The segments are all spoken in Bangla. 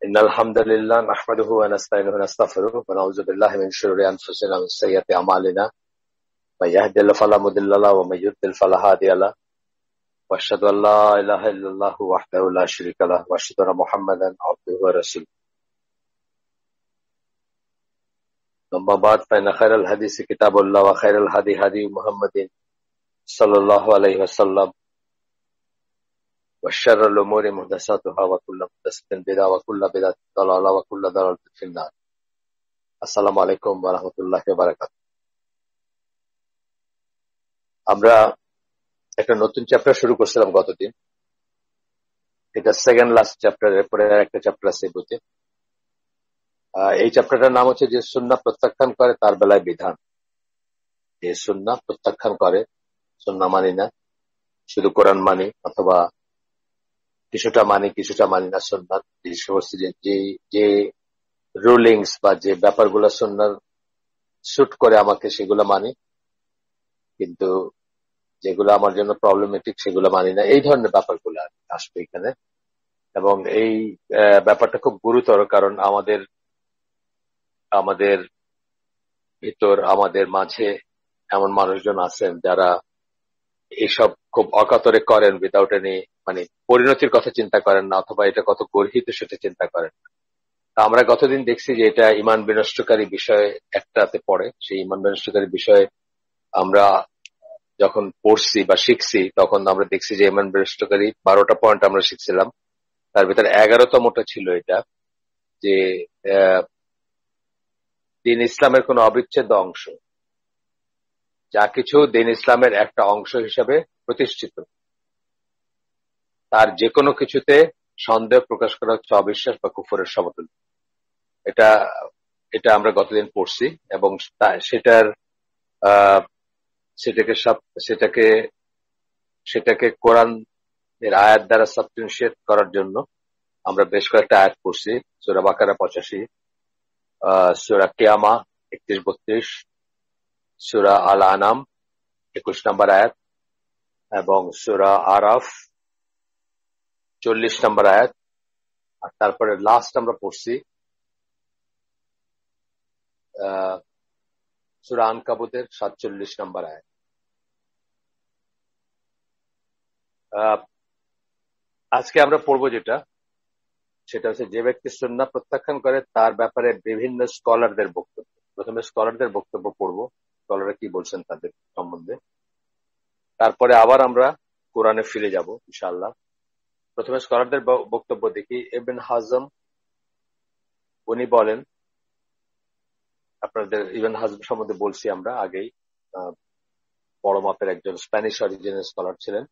إن الحمد لله نحمده ونستعينه ونستغفره ونعوذ بالله من شرور أنفسنا ومن سيئات أعمالنا من يهد الله فلا مضل له ومن يضلل فلا هادي له وأشهد أن لا إله إلا الله وحده لا شريك له وأشهد أن محمدا عبده ورسوله أما بعد فإن خير الحديث كتاب الله وخير الهدي هدي محمد صلى الله عليه وسلم وشر الأمور محدثاتها وكل محدثة بدعة وكل بدعة ضلالة وكل ضلالة في النار السلام عليكم ورحمة الله وبركاته আমরা একটা নতুন চ্যাপ্টার শুরু করছিলাম গতদিন। এটা সেকেন্ড লাস্ট চ্যাপ্টার, এরপরে একটা চ্যাপ্টার আছে বইতে। এই চ্যাপ্টারটার নাম হচ্ছে যে সুন্নাহ প্রত্যাখ্যান করে তার বেলায় বিধান। যে সুন্নাহ প্রত্যাখ্যান করে, সুন্নাহ মানি না, শুধু কোরআন মানি অথবা কিছুটা মানি কিছুটা মানি না সুন্নাহ, যে সমস্ত যে রুলিংস বা যে ব্যাপারগুলো সুন্নাহ শুট করে আমাকে সেগুলো মানি, কিন্তু যেগুলো আমার জন্য প্রবলেমেটিক সেগুলো মানি না, এই ধরনের ব্যাপারগুলো আসবে এখানে। এবং এই ব্যাপারটা খুব গুরুতর, কারণ আমাদের ভিতর আমাদের মাঝে এমন মানুষজন আছেন যারা এইসব খুব অকাতরে করেন, উইদাউট এনি মানে পরিণতির কথা চিন্তা করেন না, অথবা এটা কত গর্হিত সেটা চিন্তা করেন না। আমরা গতদিন দেখছি যে এটা ঈমান বিনষ্টকারী বিষয় একটাতে পড়ে। সেই ঈমান বিনষ্টকারী বিষয়ে আমরা যখন পড়ছি বা শিখছি তখন আমরা দেখছি যে ঈমান বিনষ্টকারী 12টা পয়েন্ট আমরা শিখছিলাম। তার ভিতরে 11তমটা ছিল এটা যে দ্বীন ইসলামের কোন অবিচ্ছেদ্য অংশ, যা কিছু দ্বীন ইসলামের একটা অংশ হিসাবে প্রতিষ্ঠিত, তার যে কোনো কিছুতে সন্দেহ প্রকাশ করা হচ্ছে অবিশ্বাস বা কুফরের সমতুল্য। এটা আমরা গতদিন পড়ছি এবং সেটাকে কোরআন এর আয়াত দ্বারা সাবস্টিটিউট করার জন্য আমরা বেশ কয়েকটা আয়াত পড়ছি। সূরা বাকারা 85, সূরা কিয়ামা 31-32, সূরা আল আনাম 21 নম্বর আয়াত এবং সূরা আরাফ 40 নম্বর আয়াত। আর তারপরে লাস্ট আমরা পড়ছি সূরা আনকাবুতের 47 নম্বর আয়াত। আজকে আমরা পড়বো সেটা হচ্ছে যে ব্যক্তি সুন্নাহ প্রত্যাখ্যান করে তার ব্যাপারে বিভিন্ন স্কলারদের বক্তব্য। প্রথমে স্কলারদের বক্তব্য পড়বো, স্কলাররা কি বলছেন তাদের সম্বন্ধে। তারপরে আবার আমরা কোরআনে ফিরে যাব ইনশাআল্লাহ। প্রথমে স্কলারদের বক্তব্য দেখি। ইবনে হাজম উনি বলেন, আপনাদের ইবনে হাজম সম্বন্ধে বলছি আমরা আগেই, বড় মাপের একজন স্প্যানিশ অরিজিনের স্কলার ছিলেন।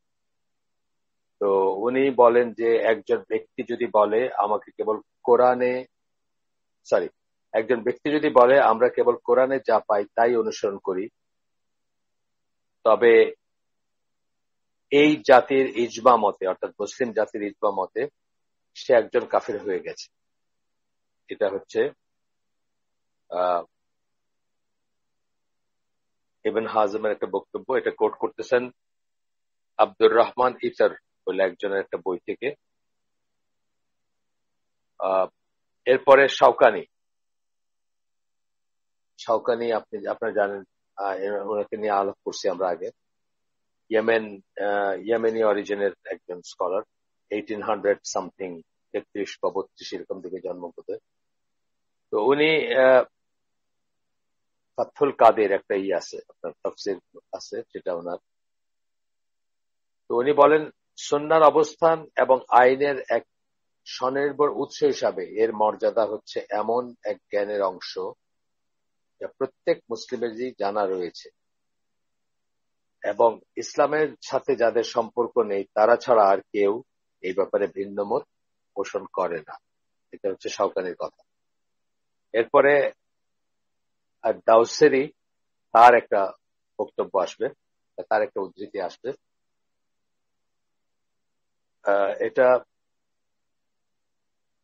তো উনি বলেন যে একজন ব্যক্তি যদি বলে আমরা কেবল কোরআনে যা পাই তাই অনুসরণ করি, তবে এই জাতির ইজমা মতে, অর্থাৎ মুসলিম জাতির ইজমা মতে সে একজন কাফির হয়ে গেছে। এটা হচ্ছে ইবনে হাজমের একটা বক্তব্য। এটা কোট করতেছেন আব্দুর রহমান ইতার বলে একজনের একটা বই থেকে। এরপরে শাওকানি আপনারা জানেন, ওনাকে নিয়ে আলাপ করছি আমরা আগে। ইয়েমেনি অরিজিনের একজন স্কলার, 1800 সামথিং 33 বা 32 এরকম দিকে জন্মবোধে। তো উনি ফাতহুল কাদের একটা আছে, আপনার তাফসীর আছে যেটা ওনার। তো উনি বলেন সুন্নাহর অবস্থান এবং আইনের এক স্বনির্ভর উৎস হিসাবে এর মর্যাদা হচ্ছে এমন এক জ্ঞানের অংশ যা প্রত্যেক মুসলিমেরই জানা রয়েছে এবং ইসলামের সাথে যাদের সম্পর্ক নেই তারা ছাড়া আর কেউ এই ব্যাপারে ভিন্ন মত পোষণ করে না। এটা হচ্ছে শাওকানির কথা। এরপরে দাউসেরি তার একটা বক্তব্য আসবে, তার একটা উদ্ধৃতি আসবে। এটা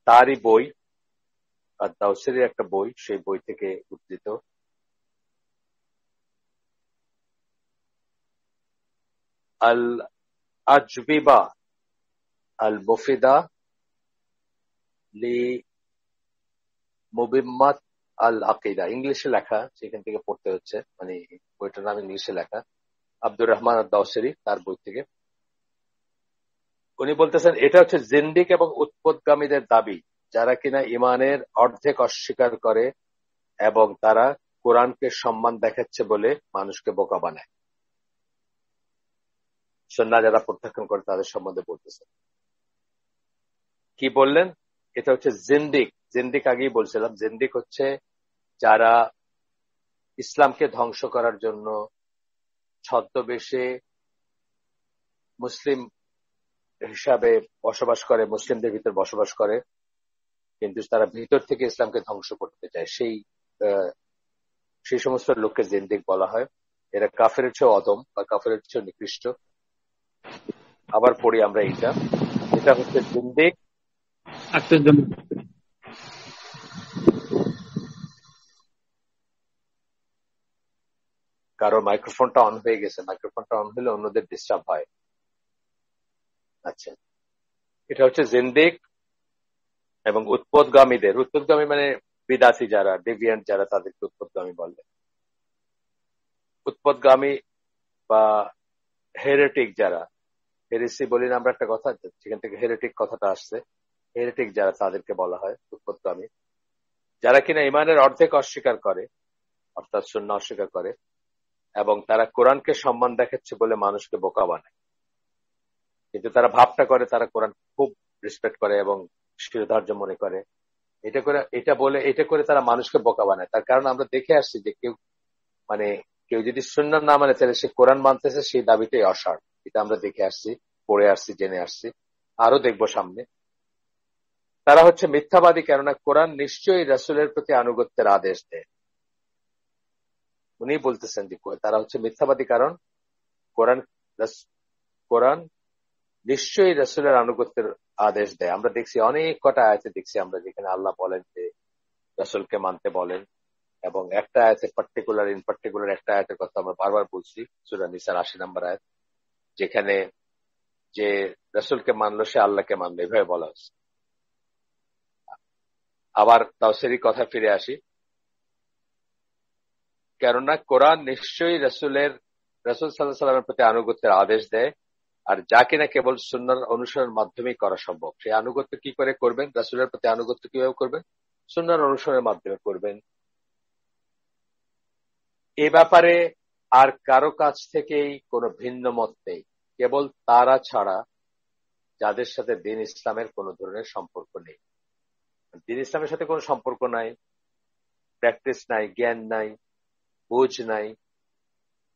তারই বই, আর দাউসেরির একটা বই, সেই বই থেকে উদ্ধৃত। আল আজবিবা আল মুফিদা লি মুবিম্মাত আল আকিদা, ইংলিশে লেখা, সেখান থেকে পড়তে হচ্ছে, মানে বইটার নাম ইংলিশে লেখা, আব্দুর রহমান আদ-দাওসেরি, তার বই থেকে। উনি বলতেছেন এটা হচ্ছে জিন্দিক এবং উৎপত্তিগামীদের দাবি, যারা কিনা ইমানের অর্ধেক অস্বীকার করে এবং তারা কোরআনকে সম্মান দেখাচ্ছে বলে মানুষকে বোকা বানায়। সুন্নাহ যারা প্রত্যাখ্যান করে তাদের সম্বন্ধে বলতেছে। কি বললেন? এটা হচ্ছে জিন্দিক। জিন্দিক আগেই বলছিলাম, জিন্দিক হচ্ছে যারা ইসলামকে ধ্বংস করার জন্য ছদ্মবেশে মুসলিম হিসাবে বসবাস করে, মুসলিমদের ভিতর বসবাস করে, কিন্তু তারা ভিতর থেকে ইসলামকে ধ্বংস করতে চায়, সেই সমস্ত লোককে জিন্দিক বলা হয়। এরা কাফেরের চেয়ে অদম বা কাফেরের চেয়ে নিকৃষ্ট। আবার পড়ি আমরা এটা হচ্ছে জিন্দিক। কারো মাইক্রোফোনটা অন হয়ে গেছে, মাইক্রোফোনটা অন হলে অন্যদের ডিস্টার্ব হয়। আচ্ছা, এটা হচ্ছে জিন্দিক এবং উৎপত্তিগামীদের, উৎপত্তিগামী মানে বিদাতি যারা, ডেভিয়েন্ট যারা, তাদেরকে উৎপত্তিগামী বলে। উৎপত্তিগামী বা হেরেটিক যারা, হেরেসি বলি না আমরা একটা কথা, সেখান থেকে হেরেটিক কথাটা আসছে। হেরেটিক যারা, তাদেরকে বলা হয় উৎপত্তিগামী। যারা কিনা ইমানের অর্ধেক অস্বীকার করে, অর্থাৎ সুন্নাহ অস্বীকার করে, এবং তারা কোরআনকে সম্মান দেখাচ্ছে বলে মানুষকে বোকা বানায়, কিন্তু তারা ভাবটা করে তারা কোরআন খুব রেসপেক্ট করে এবং শিরোধার্য মনে করে। এটা করে তারা মানুষকে বোকা বানায়। তার কারণ আমরা দেখে আসছি যে কেউ যদি সুন্নাহ না মানে তাহলে সে কোরআন মানতেছে, সেই দাবিটাই অসার। এটা আমরা দেখে আসছি, পড়ে আসছি, জেনে আসছি, আরো দেখবো সামনে। তারা হচ্ছে মিথ্যাবাদী, কেননা কোরআন নিশ্চয়ই রাসূলের প্রতি আনুগত্যের আদেশ দেয়। উনি বলতেছেন যে তারা হচ্ছে মিথ্যাবাদী কারণ কোরআন নিশ্চয়ই রাসূলের আনুগত্যের আদেশ দেয়। আমরা দেখছি অনেক কটা আয়াতে দেখছি আমরা, যেখানে আল্লাহ বলেন যে রাসূলকে মানতে বলেন, এবং একটা আয়াতে ইন পার্টিকুলার একটা আয়াতের কথা আমরা বারবার বলছি, সূরা নিসার 80 নম্বর আয়াত, যেখানে যে রাসূলকে মানলো সে আল্লাহকে মানলো, এভাবে বলা হচ্ছে। আবার তাওসেরি কথা ফিরে আসি, কেননা কোরআন নিশ্চয়ই রাসূল সাল্লাল্লাহু আলাইহি সাল্লামের প্রতি আনুগত্যের আদেশ দেয়, আর যা কিনা কেবল সুন্নাহর অনুসরণের মাধ্যমেই করা সম্ভব। সেই আনুগত্য কি করে করবেন? রাসূলের প্রতি আনুগত্য কিভাবে করবেন? সুন্নাহর অনুসরণের মাধ্যমে করবেন। এ ব্যাপারে আর কারো কাছ থেকেই কোনো ভিন্ন মত নেই, কেবল তারা ছাড়া যাদের সাথে দ্বীন ইসলামের কোনো ধরনের সম্পর্ক নেই। দ্বীন ইসলামের সাথে কোনো সম্পর্ক নাই, প্র্যাকটিস নাই, জ্ঞান নাই, বুঝ নাই,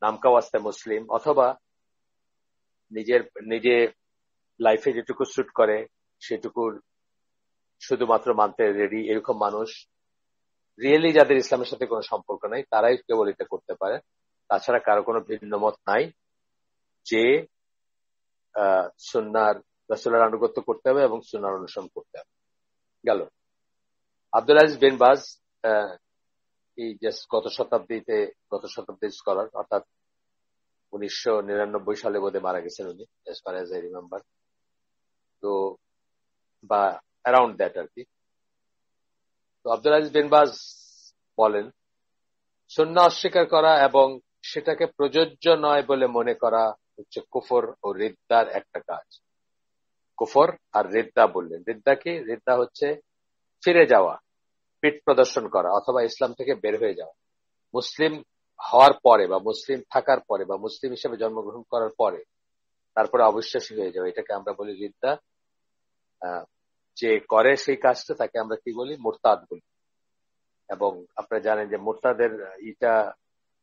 নামকাওয়াস্তে মুসলিম, অথবা নিজে লাইফে যেটুকু শুট করে সেটুকু শুধুমাত্র মানতে রেডি, এরকম মানুষ, রিয়েলি যাদের ইসলামের সাথে কোনো সম্পর্ক নাই, তারাই কেবল এটা করতে পারে। তাছাড়া কারো কোনো ভিন্ন মত নাই যে সুন্নাহর রাসূলের আনুগত্য করতে হবে এবং সুন্নাহর অনুসরণ করতে হবে। গেল। আব্দুল আজিজ বিন বাজ এই গত শতাব্দীর স্কলার, অর্থাৎ 1999 সালে বোধহয় মারা গেছেন উনি, as far as I remember, তো বা অ্যারাউন্ড দ্যাট আর কি। তো আব্দুল আজিজ বিন বাজ বলেন, সুন্নাহ অস্বীকার করা এবং সেটাকে প্রযোজ্য নয় বলে মনে করা হচ্ছে কুফর ও রিদ্দার একটা কাজ। কুফর আর রিদ্দা বললেন। রিদ্দা কি? রিদ্দা হচ্ছে ফিরে যাওয়া, পিঠ প্রদর্শন করা, অথবা ইসলাম থেকে বের হয়ে যাওয়া। মুসলিম হওয়ার পরে বা মুসলিম থাকার পরে বা মুসলিম হিসেবে জন্মগ্রহণ করার পরে তারপরে অবিশ্বাসী হয়ে যাওয়া, এটাকে আমরা বলি রিদ্দা। যে করে সেই কাজটা তাকে আমরা কি বলি? মুরতাদ বলি। এবং আপনারা জানেন যে মুরতাদের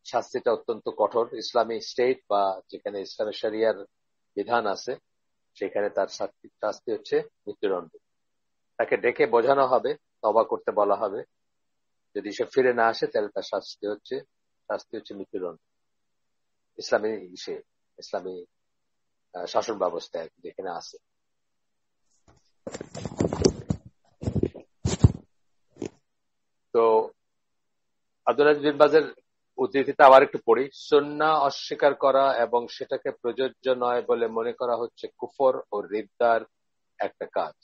শাস্তিটা অত্যন্ত কঠোর। ইসলামী স্টেট বা যেখানে ইসলামের শরিয়ার বিধান আছে সেখানে তার শাস্তি হচ্ছে মৃত্যুদণ্ড। তাকে ডেকে বোঝানো হবে, তওবা করতে বলা হবে, যদি সে ফিরে না আসে তাহলে তার শাস্তি হচ্ছে মৃত্যুদণ্ড। ইসলামী শাসন ব্যবস্থায় যেখানে আছে। তো আব্দুল আজিজ বিন বাজের উদ্ধৃতিটা আবার একটু পড়ি। সুন্নাহ অস্বীকার করা এবং সেটাকে প্রযোজ্য নয় বলে মনে করা হচ্ছে কুফর ও রিদ্দার একটা কাজ,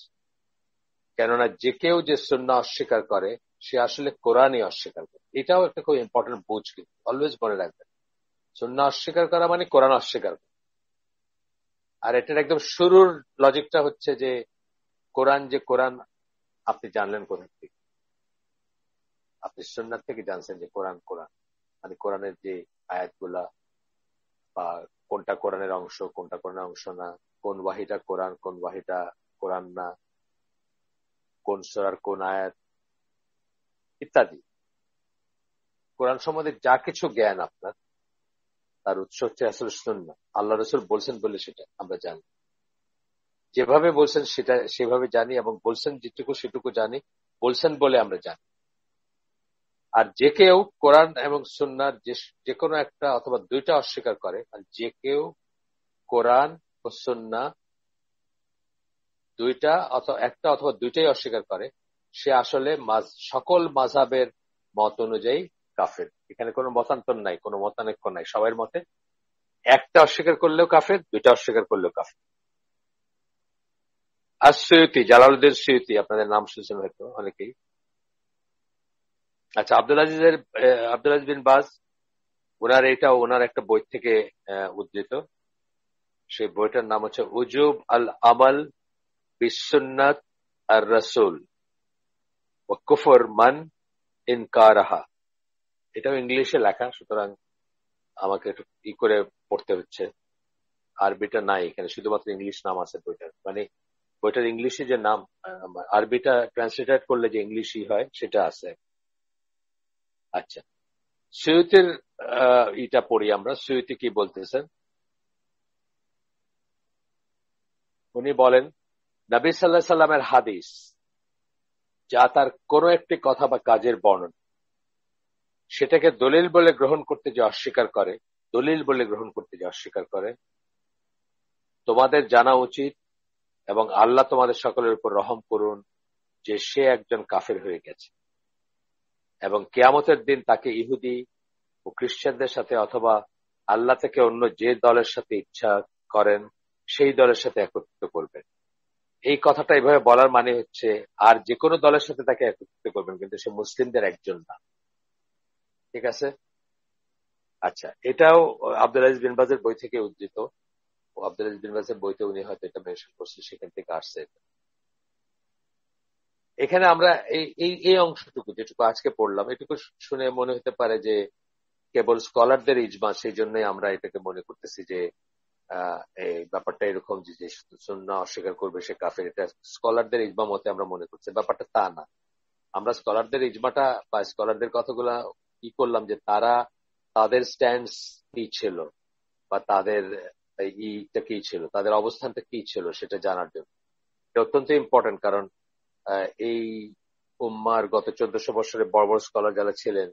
কেননা যে কেউ যে সুন্নাহ অস্বীকার করে সে আসলে কোরআনই অস্বীকার করে। এটাও একটা খুব ইম্পর্টেন্ট বুঝ, কিন্তু অলওয়েজ মনে রাখবেন, সুন্নাহ অস্বীকার করা মানে কোরআন অস্বীকার করা। আর এটার একদম শুরুর লজিকটা হচ্ছে যে কোরআন আপনি জানলেন কোথা থেকে? আপনি সুন্নাত থেকে জানছেন যে কোরআন কোরআন, মানে কোরআনের যে আয়াতগুলা বা কোনটা কোরআনের অংশ কোনটা কোরআনের অংশ না, কোন ওয়াহিটা কোরআন কোন ওয়াহিটা কোরআন না, কোন সূরার কোন আয়াত ইত্যাদি। কোরআন সম্বন্ধে যা কিছু জ্ঞান আপনার, তার উৎস হচ্ছে আসলে সুন্নাহ। আল্লাহ রাসূল বলছেন বলে সেটা আমরা জানি, যেভাবে বলছেন সেটা সেভাবে জানি, এবং বলছেন যেটুকু সেটুকু জানি, বলছেন বলে আমরা জানি। আর যে কেউ কোরআন এবং সুন্নাহর যে কোনো একটা অথবা দুইটা অস্বীকার করে, আর যে কেউ কোরআন ও সুন্নাহ দুইটা অথবা একটা অথবা দুইটাই অস্বীকার করে, সে আসলে সকল মাযহাবের মত অনুযায়ী কাফের। এখানে কোনো মতান্তর নাই, কোনো মতানৈক্য নাই, সবার মতে একটা অস্বীকার করলেও কাফের, দুইটা অস্বীকার করলেও কাফের। আর সৈয়দী জালালউদ্দিন সৈয়দী, আপনাদের নাম শুনছেন হয়তো অনেকেই। আচ্ছা, আব্দুল আজিজ বিন বাজ, ওনার একটা বই থেকে উদ্ধৃত। সেই বইটার নাম হচ্ছে উজুব আল আমাল বিসুন্নাত আর রাসূল ওয়া কুফর মান ইনকারাহা। এটাও ইংলিশে লেখা, সুতরাং আমাকে একটু করে পড়তে হচ্ছে। আরবিটা নাই এখানে, শুধুমাত্র ইংলিশ নাম আছে বইটার। মানে বইটার ইংলিশে যে নাম, আরবিটা ট্রান্সলেটেড করলে যে ইংলিশই হয় সেটা আছে। আচ্ছা, সৈয়দের ইটা পড়ি আমরা। সৈয়দ কি বলতেছেন, উনি বলেন নবী সাল্লাল্লাহু আলাইহি সাল্লামের হাদিস যা তার কোনো একটি কথা বা কাজের বর্ণনা, সেটাকে দলিল বলে গ্রহণ করতে যে অস্বীকার করে, তোমাদের জানা উচিত এবং আল্লাহ তোমাদের সকলের উপর রহম করুন যে সে একজন কাফের হয়ে গেছে, এবং কিয়ামতের দিন তাকে ইহুদি ও খ্রিস্টানদের সাথে অথবা আল্লাহ থেকে অন্য যে দলের সাথে ইচ্ছা করেন সেই দলের সাথে একত্রিত করবেন। এই কথাটা এইভাবে বলার মানে হচ্ছে আর যে কোনো দলের সাথে তাকে একত্রিত করবেন, কিন্তু সে মুসলিমদের একজন না। ঠিক আছে? আচ্ছা, এটাও আব্দুল আজিজ বিন বাজের বই থেকে উদ্ধৃত। আব্দুল আজিজ বিন বাজের বইতে উনি হয়তো এটা মেনশন করছেন, সেখান থেকে আসছে। এখানে আমরা এই অংশটুকু যেটুকু আজকে পড়লাম, এটুকু শুনে মনে হতে পারে যে কেবল স্কলারদের ইজমা, সেই জন্যই আমরা এটাকে মনে করতেছি যে এই ব্যাপারটা এরকম যে সুন্নাহ অস্বীকার করবে সে কাফের। এটা স্কলারদের ইজমা মতে আমরা মনে করছি, ব্যাপারটা তা না। আমরা স্কলারদের ইজমাটা বা স্কলারদের কথাগুলা কি করলাম যে তারা তাদের স্ট্যান্ড কি ছিল বা তাদের ইটা কি ছিল, তাদের অবস্থানটা কি ছিল সেটা জানার জন্য। এটা অত্যন্ত ইম্পর্টেন্ট, কারণ এই উম্মার গত 1400 বছরে বড় বড় স্কলার যারা ছিলেন,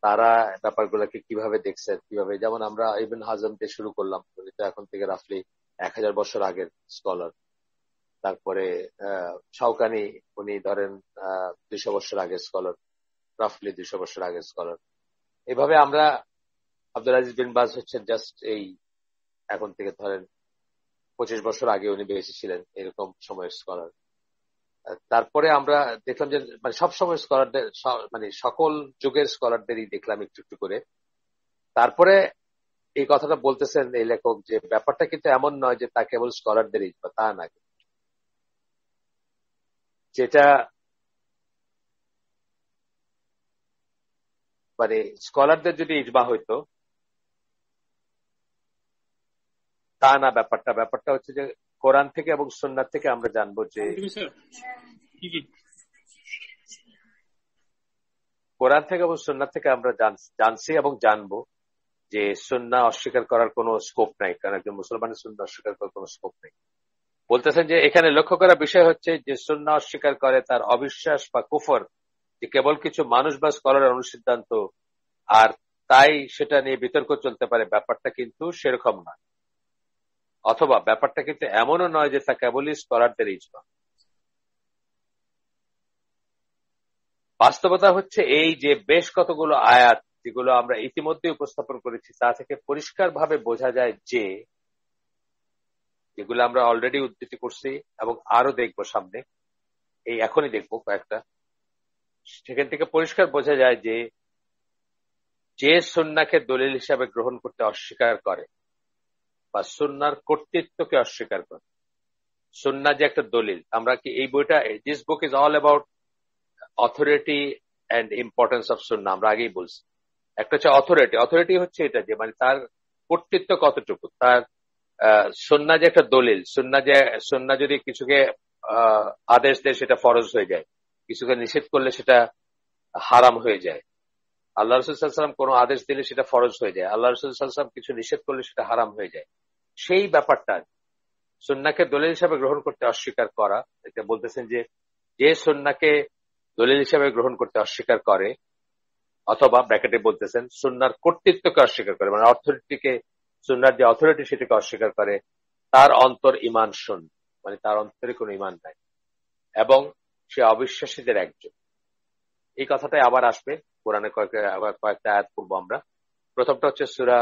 তারা ব্যাপারগুলোকে কিভাবে দেখছেন, কিভাবে, যেমন আমরা ইবন হাজম দিয়ে শুরু করলাম, উনি তো এখন থেকে রাফলি 1000 বছর আগের স্কলার। তারপরে শাওকানি, উনি ধরেন 200 বছর আগের স্কলার, রাফলি 200 বছর আগের স্কলার। এভাবে আমরা আব্দুল আজিজ বিন বাজ হচ্ছেন জাস্ট এই এখন থেকে ধরেন 25 বছর আগে উনি বেঁচে ছিলেন, এরকম সময়ের স্কলার। তারপরে আমরা দেখলাম যে মানে সব সময় স্কলারদের, মানে সকল যুগের স্কলারদেরই দেখলাম একটু একটু করে। তারপরে এই কথাটা বলতেছেন এই লেখক যে ব্যাপারটা কিন্তু এমন নয় যে তা কেবল স্কলারদেরই, তা না। যেটা মানে স্কলারদের যদি ইজমা হইতো তা না, ব্যাপারটা হচ্ছে যে কোরআন থেকে এবং সুন্নাহ থেকে আমরা জানবো যে কোরআন থেকে এবং সুন্নাহ থেকে আমরা জানছি এবং জানবো যে সুন্নাহ অস্বীকার করার কোনো স্কোপ নাই, কারণ একজন মুসলমানের সুন্নাহ অস্বীকার করার কোনো স্কোপ নেই। বলতেছেন যে এখানে লক্ষ্য করার বিষয় হচ্ছে যে সুন্নাহ অস্বীকার করে তার অবিশ্বাস বা কুফর যে কেবল কিছু মানুষ বা স্কলারের অনুসিদ্ধান্ত, আর তাই সেটা নিয়ে বিতর্ক চলতে পারে, ব্যাপারটা কিন্তু সেরকম নয়। অথবা ব্যাপারটা কিন্তু এমনও নয় যে তা কেবলই স্কলারদের ইজমা। বাস্তবতা হচ্ছে এই যে বেশ কতগুলো আয়াত যেগুলো আমরা ইতিমধ্যে উপস্থাপন করেছি, তা থেকে পরিষ্কারভাবে বোঝা যায় যে, যেগুলো আমরা অলরেডি উদ্ধৃতি করছি এবং আরো দেখবো সামনে, এই এখনই দেখবো কয়েকটা, সেখান থেকে পরিষ্কার বোঝা যায় যে যে সুন্নাহকে দলিল হিসাবে গ্রহণ করতে অস্বীকার করে বা সুন্নাহর কর্তৃত্বকে অস্বীকার করে, সুন্নাহ যে একটা দলিল, আমরা কি এই বইটা, this book is all about authority and importance of সুন্নাহ। আমরা আগেই বলছি, একটা হচ্ছে অথরিটি। অথরিটি হচ্ছে এটা যে মানে তার কর্তৃত্ব কতটুকু, তার সুন্নাহ যে একটা দলিল, সুন্নাহ যদি কিছুকে আদেশ দেয় সেটা ফরজ হয়ে যায়, কিছুকে নিষেধ করলে সেটা হারাম হয়ে যায়। আল্লাহ রসুল সাল্লাল্লাহু আলাইহি ওয়াসাল্লাম কোনো আদেশ দিলে সেটা ফরজ হয়ে যায়, আল্লাহ রসুল সাল্লাল্লাহু আলাইহি ওয়াসাল্লাম কিছু নিষেধ করলে সেটা হারাম হয়ে যায়। সেই ব্যাপারটা সুন্নাহকে দলিল হিসাবে গ্রহণ করতে অস্বীকার করা, এটা বলতেছেন যে যে সুন্নাহকে দলিল হিসাবে গ্রহণ করতে অস্বীকার করে, অথবা ব্র্যাকেটে বলতেছেন সুন্নাহর কর্তৃত্বকে অস্বীকার করে, মানে অথরিটিকে, সুন্নাহর যে অথরিটি সেটাকে অস্বীকার করে, তার অন্তর ঈমান শূন্য, মানে তার অন্তরে কোনো ঈমান নাই এবং সে অবিশ্বাসীদের একজন। এই কথাটাই আবার আসবে কোরআনে কয়েকটা আয়াত পড়বো আমরা। প্রথমটা হচ্ছে সূরা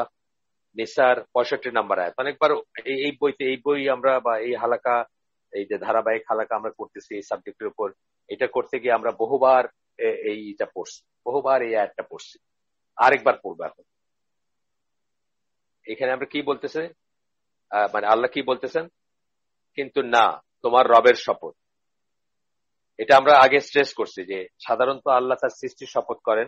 নিসার 65 নম্বর আয়াত। অনেকবার এই বইতে, এই বই আমরা বা এই হালাকা, এই যে ধারাবাহিক হালাকা আমরা করতেছি এই সাবজেক্টের উপর, এটা করতে গিয়ে আমরা বহুবার এইটা পড়ছি, বহুবার এই আয়াতটা পড়ছি, আরেকবার পড়বো এখন। এখানে আমরা কি বলতেছে, মানে আল্লাহ কি বলতেছেন, কিন্তু না তোমার রবের শপথ। এটা আমরা আগে স্ট্রেস করছি যে সাধারণত আল্লাহ তার সৃষ্টির শপথ করেন,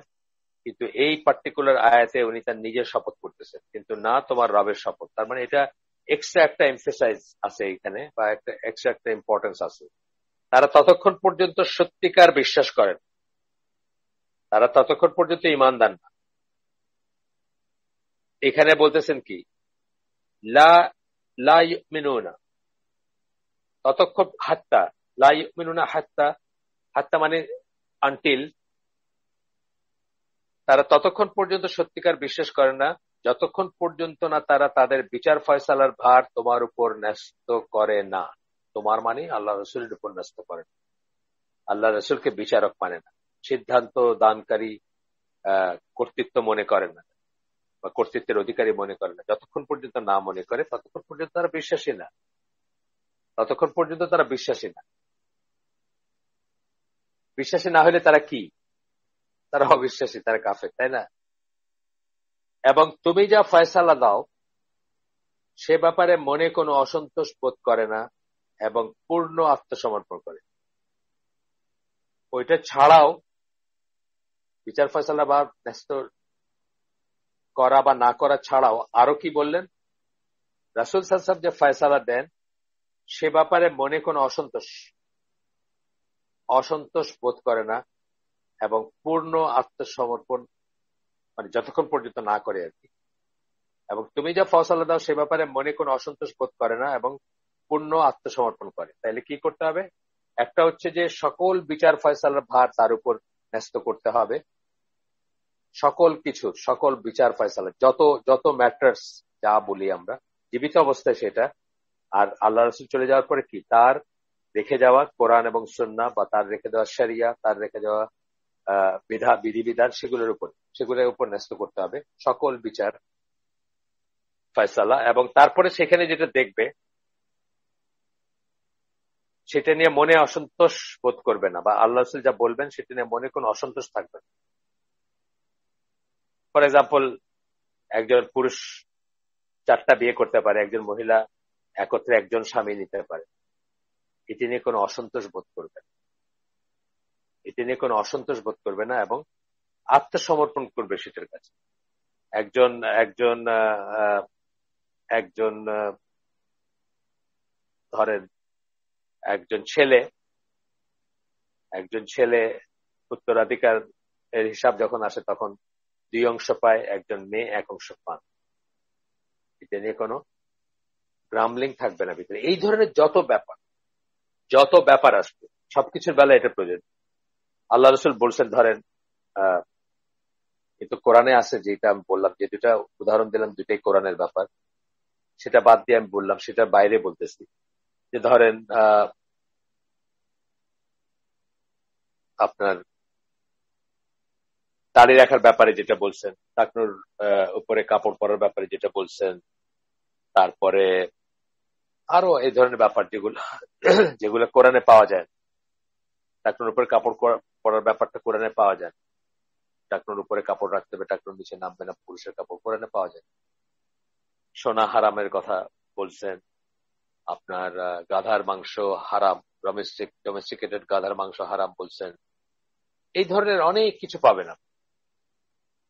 কিন্তু এই পার্টিকুলার আয়াতে উনি তার নিজের শপথ করতেছেন, কিন্তু না তোমার রবের শপথ। তার মানে এটা এক্সট্রা একটা এমফেসাইজ আছে এখানে, বা একটা এক্সট্রা একটা ইম্পর্টেন্স আছে। তারা ততক্ষণ পর্যন্ত সত্যিকার বিশ্বাস করেন, তারা ততক্ষণ পর্যন্ত ঈমানদার না। এখানে বলতেছেন কি, লা লা ইউমিনুনা, ততক্ষণ, হাত্তা, লা ইউমিনুনা হাত্তা, হাত্তা মানে আনটিল, তারা ততক্ষণ পর্যন্ত সত্যিকার বিশ্বাস করে না যতক্ষণ পর্যন্ত না তারা তাদের বিচার ফয়সালার ভার তোমার উপর ন্যস্ত করে না। তোমার মানে আল্লাহ রসুলের উপর ন্যস্ত করে না, আল্লাহ রসুলকে বিচারক মানে না, সিদ্ধান্ত দানকারী কর্তৃত্ব মনে করে না বা কর্তৃত্বের অধিকারী মনে করে না। যতক্ষণ পর্যন্ত না মনে করে ততক্ষণ পর্যন্ত তারা বিশ্বাসী না, ততক্ষণ পর্যন্ত তারা বিশ্বাসী না। বিশ্বাসী না হলে তারা কি, তারা অবিশ্বাসী, তারা কাফের, তাই না? এবং তুমি যা ফয়সালা দাও সে ব্যাপারে মনে কোনো অসন্তোষ বোধ করে না এবং পূর্ণ আত্মসমর্পণ করে। ওইটা ছাড়াও, বিচার ফয়সালা বা ন্যস্ত করা বা না করা ছাড়াও আরো কি বললেন, রাসূল সাল্লাল্লাহু আলাইহি ওয়াসাল্লাম যে ফয়সালা দেন সে ব্যাপারে মনে কোনো অসন্তোষ বোধ করে না এবং পূর্ণ আত্মসমর্পণ, মানে যতক্ষণ পর্যন্ত না করে আর কি। এবং তুমি যা ফয়সালা দাও সে ব্যাপারে মনে কোনো অসন্তোষ বোধ করে না এবং পূর্ণ আত্মসমর্পণ করে। তাইলে কি করতে হবে, একটা হচ্ছে যে সকল বিচার ফয়সালার ভার তার উপর ন্যস্ত করতে হবে, সকল কিছুর, সকল বিচার ফয়সালা, যত যত ম্যাটার্স যা বলি আমরা জীবিত অবস্থায় সেটা, আর আল্লাহ রসুল চলে যাওয়ার পরে কি তার রেখে যাওয়া কোরআন এবং সুন্নাহ, বা তার রেখে দেওয়া শরিয়া, তার রেখে দেওয়া বিধিবিধান, সেগুলোর উপর ন্যস্ত করতে হবে সকল বিচার ফয়সালা। এবং তারপরে সেখানে যেটা দেখবে সেটা নিয়ে মনে অসন্তোষ বোধ করবে না, বা আল্লাহ রসুল যা বলবেন সেটা নিয়ে মনে কোনো অসন্তোষ থাকবে না। ফর এক্সাম্পল, একজন পুরুষ 4টা বিয়ে করতে পারে, একজন মহিলা একত্রে একজন স্বামী নিতে পারে, এটি নিয়ে কোনো অসন্তোষ বোধ করবে না, এটি নিয়ে কোনো অসন্তোষ বোধ করবে না এবং আত্মসমর্পণ করবে সেটার কাছে। একজন একজন একজন ধরেন একজন ছেলে উত্তরাধিকার এর হিসাব যখন আসে তখন 2 অংশ পায়, একজন মেয়ে 1 অংশ পান, এটা নিয়ে কোনো গ্রামলিং থাকবে না ভিতরে। এই ধরনের যত ব্যাপার আসবে সবকিছুর বেলা এটা প্রয়োজন। আল্লাহ রসুল বলছেন, ধরেন কিন্তু কোরআনে আছে, যেটা আমি বললাম, যে দুটা উদাহরণ দিলাম দুটাই কোরআনের ব্যাপার, সেটা বাদ দিয়ে আমি বললাম সেটার বাইরে বলতেছি, যে ধরেন আপনার দাড়ি রাখার ব্যাপারে যেটা বলছেন, টাকনুর উপরে কাপড় পরার ব্যাপারে যেটা বলছেন, তারপরে আরো এই ধরনের ব্যাপার যেগুলো যেগুলো কোরআনে পাওয়া যায়, টাকনুর উপরে কাপড় পরার ব্যাপারটা কোরআনে পাওয়া যায়। টাকনুর উপরে কাপড় রাখতে হবে, টাকনুর নিচে নামবে না, পুরুষের কাপড় কোরআনে পাওয়া যায়। সোনা হারামের কথা বলছেন, আপনার গাধার মাংস হারাম, ডোমেস্টিকেটেড গাধার মাংস হারাম বলছেন। এই ধরনের অনেক কিছু পাবেন আপনি,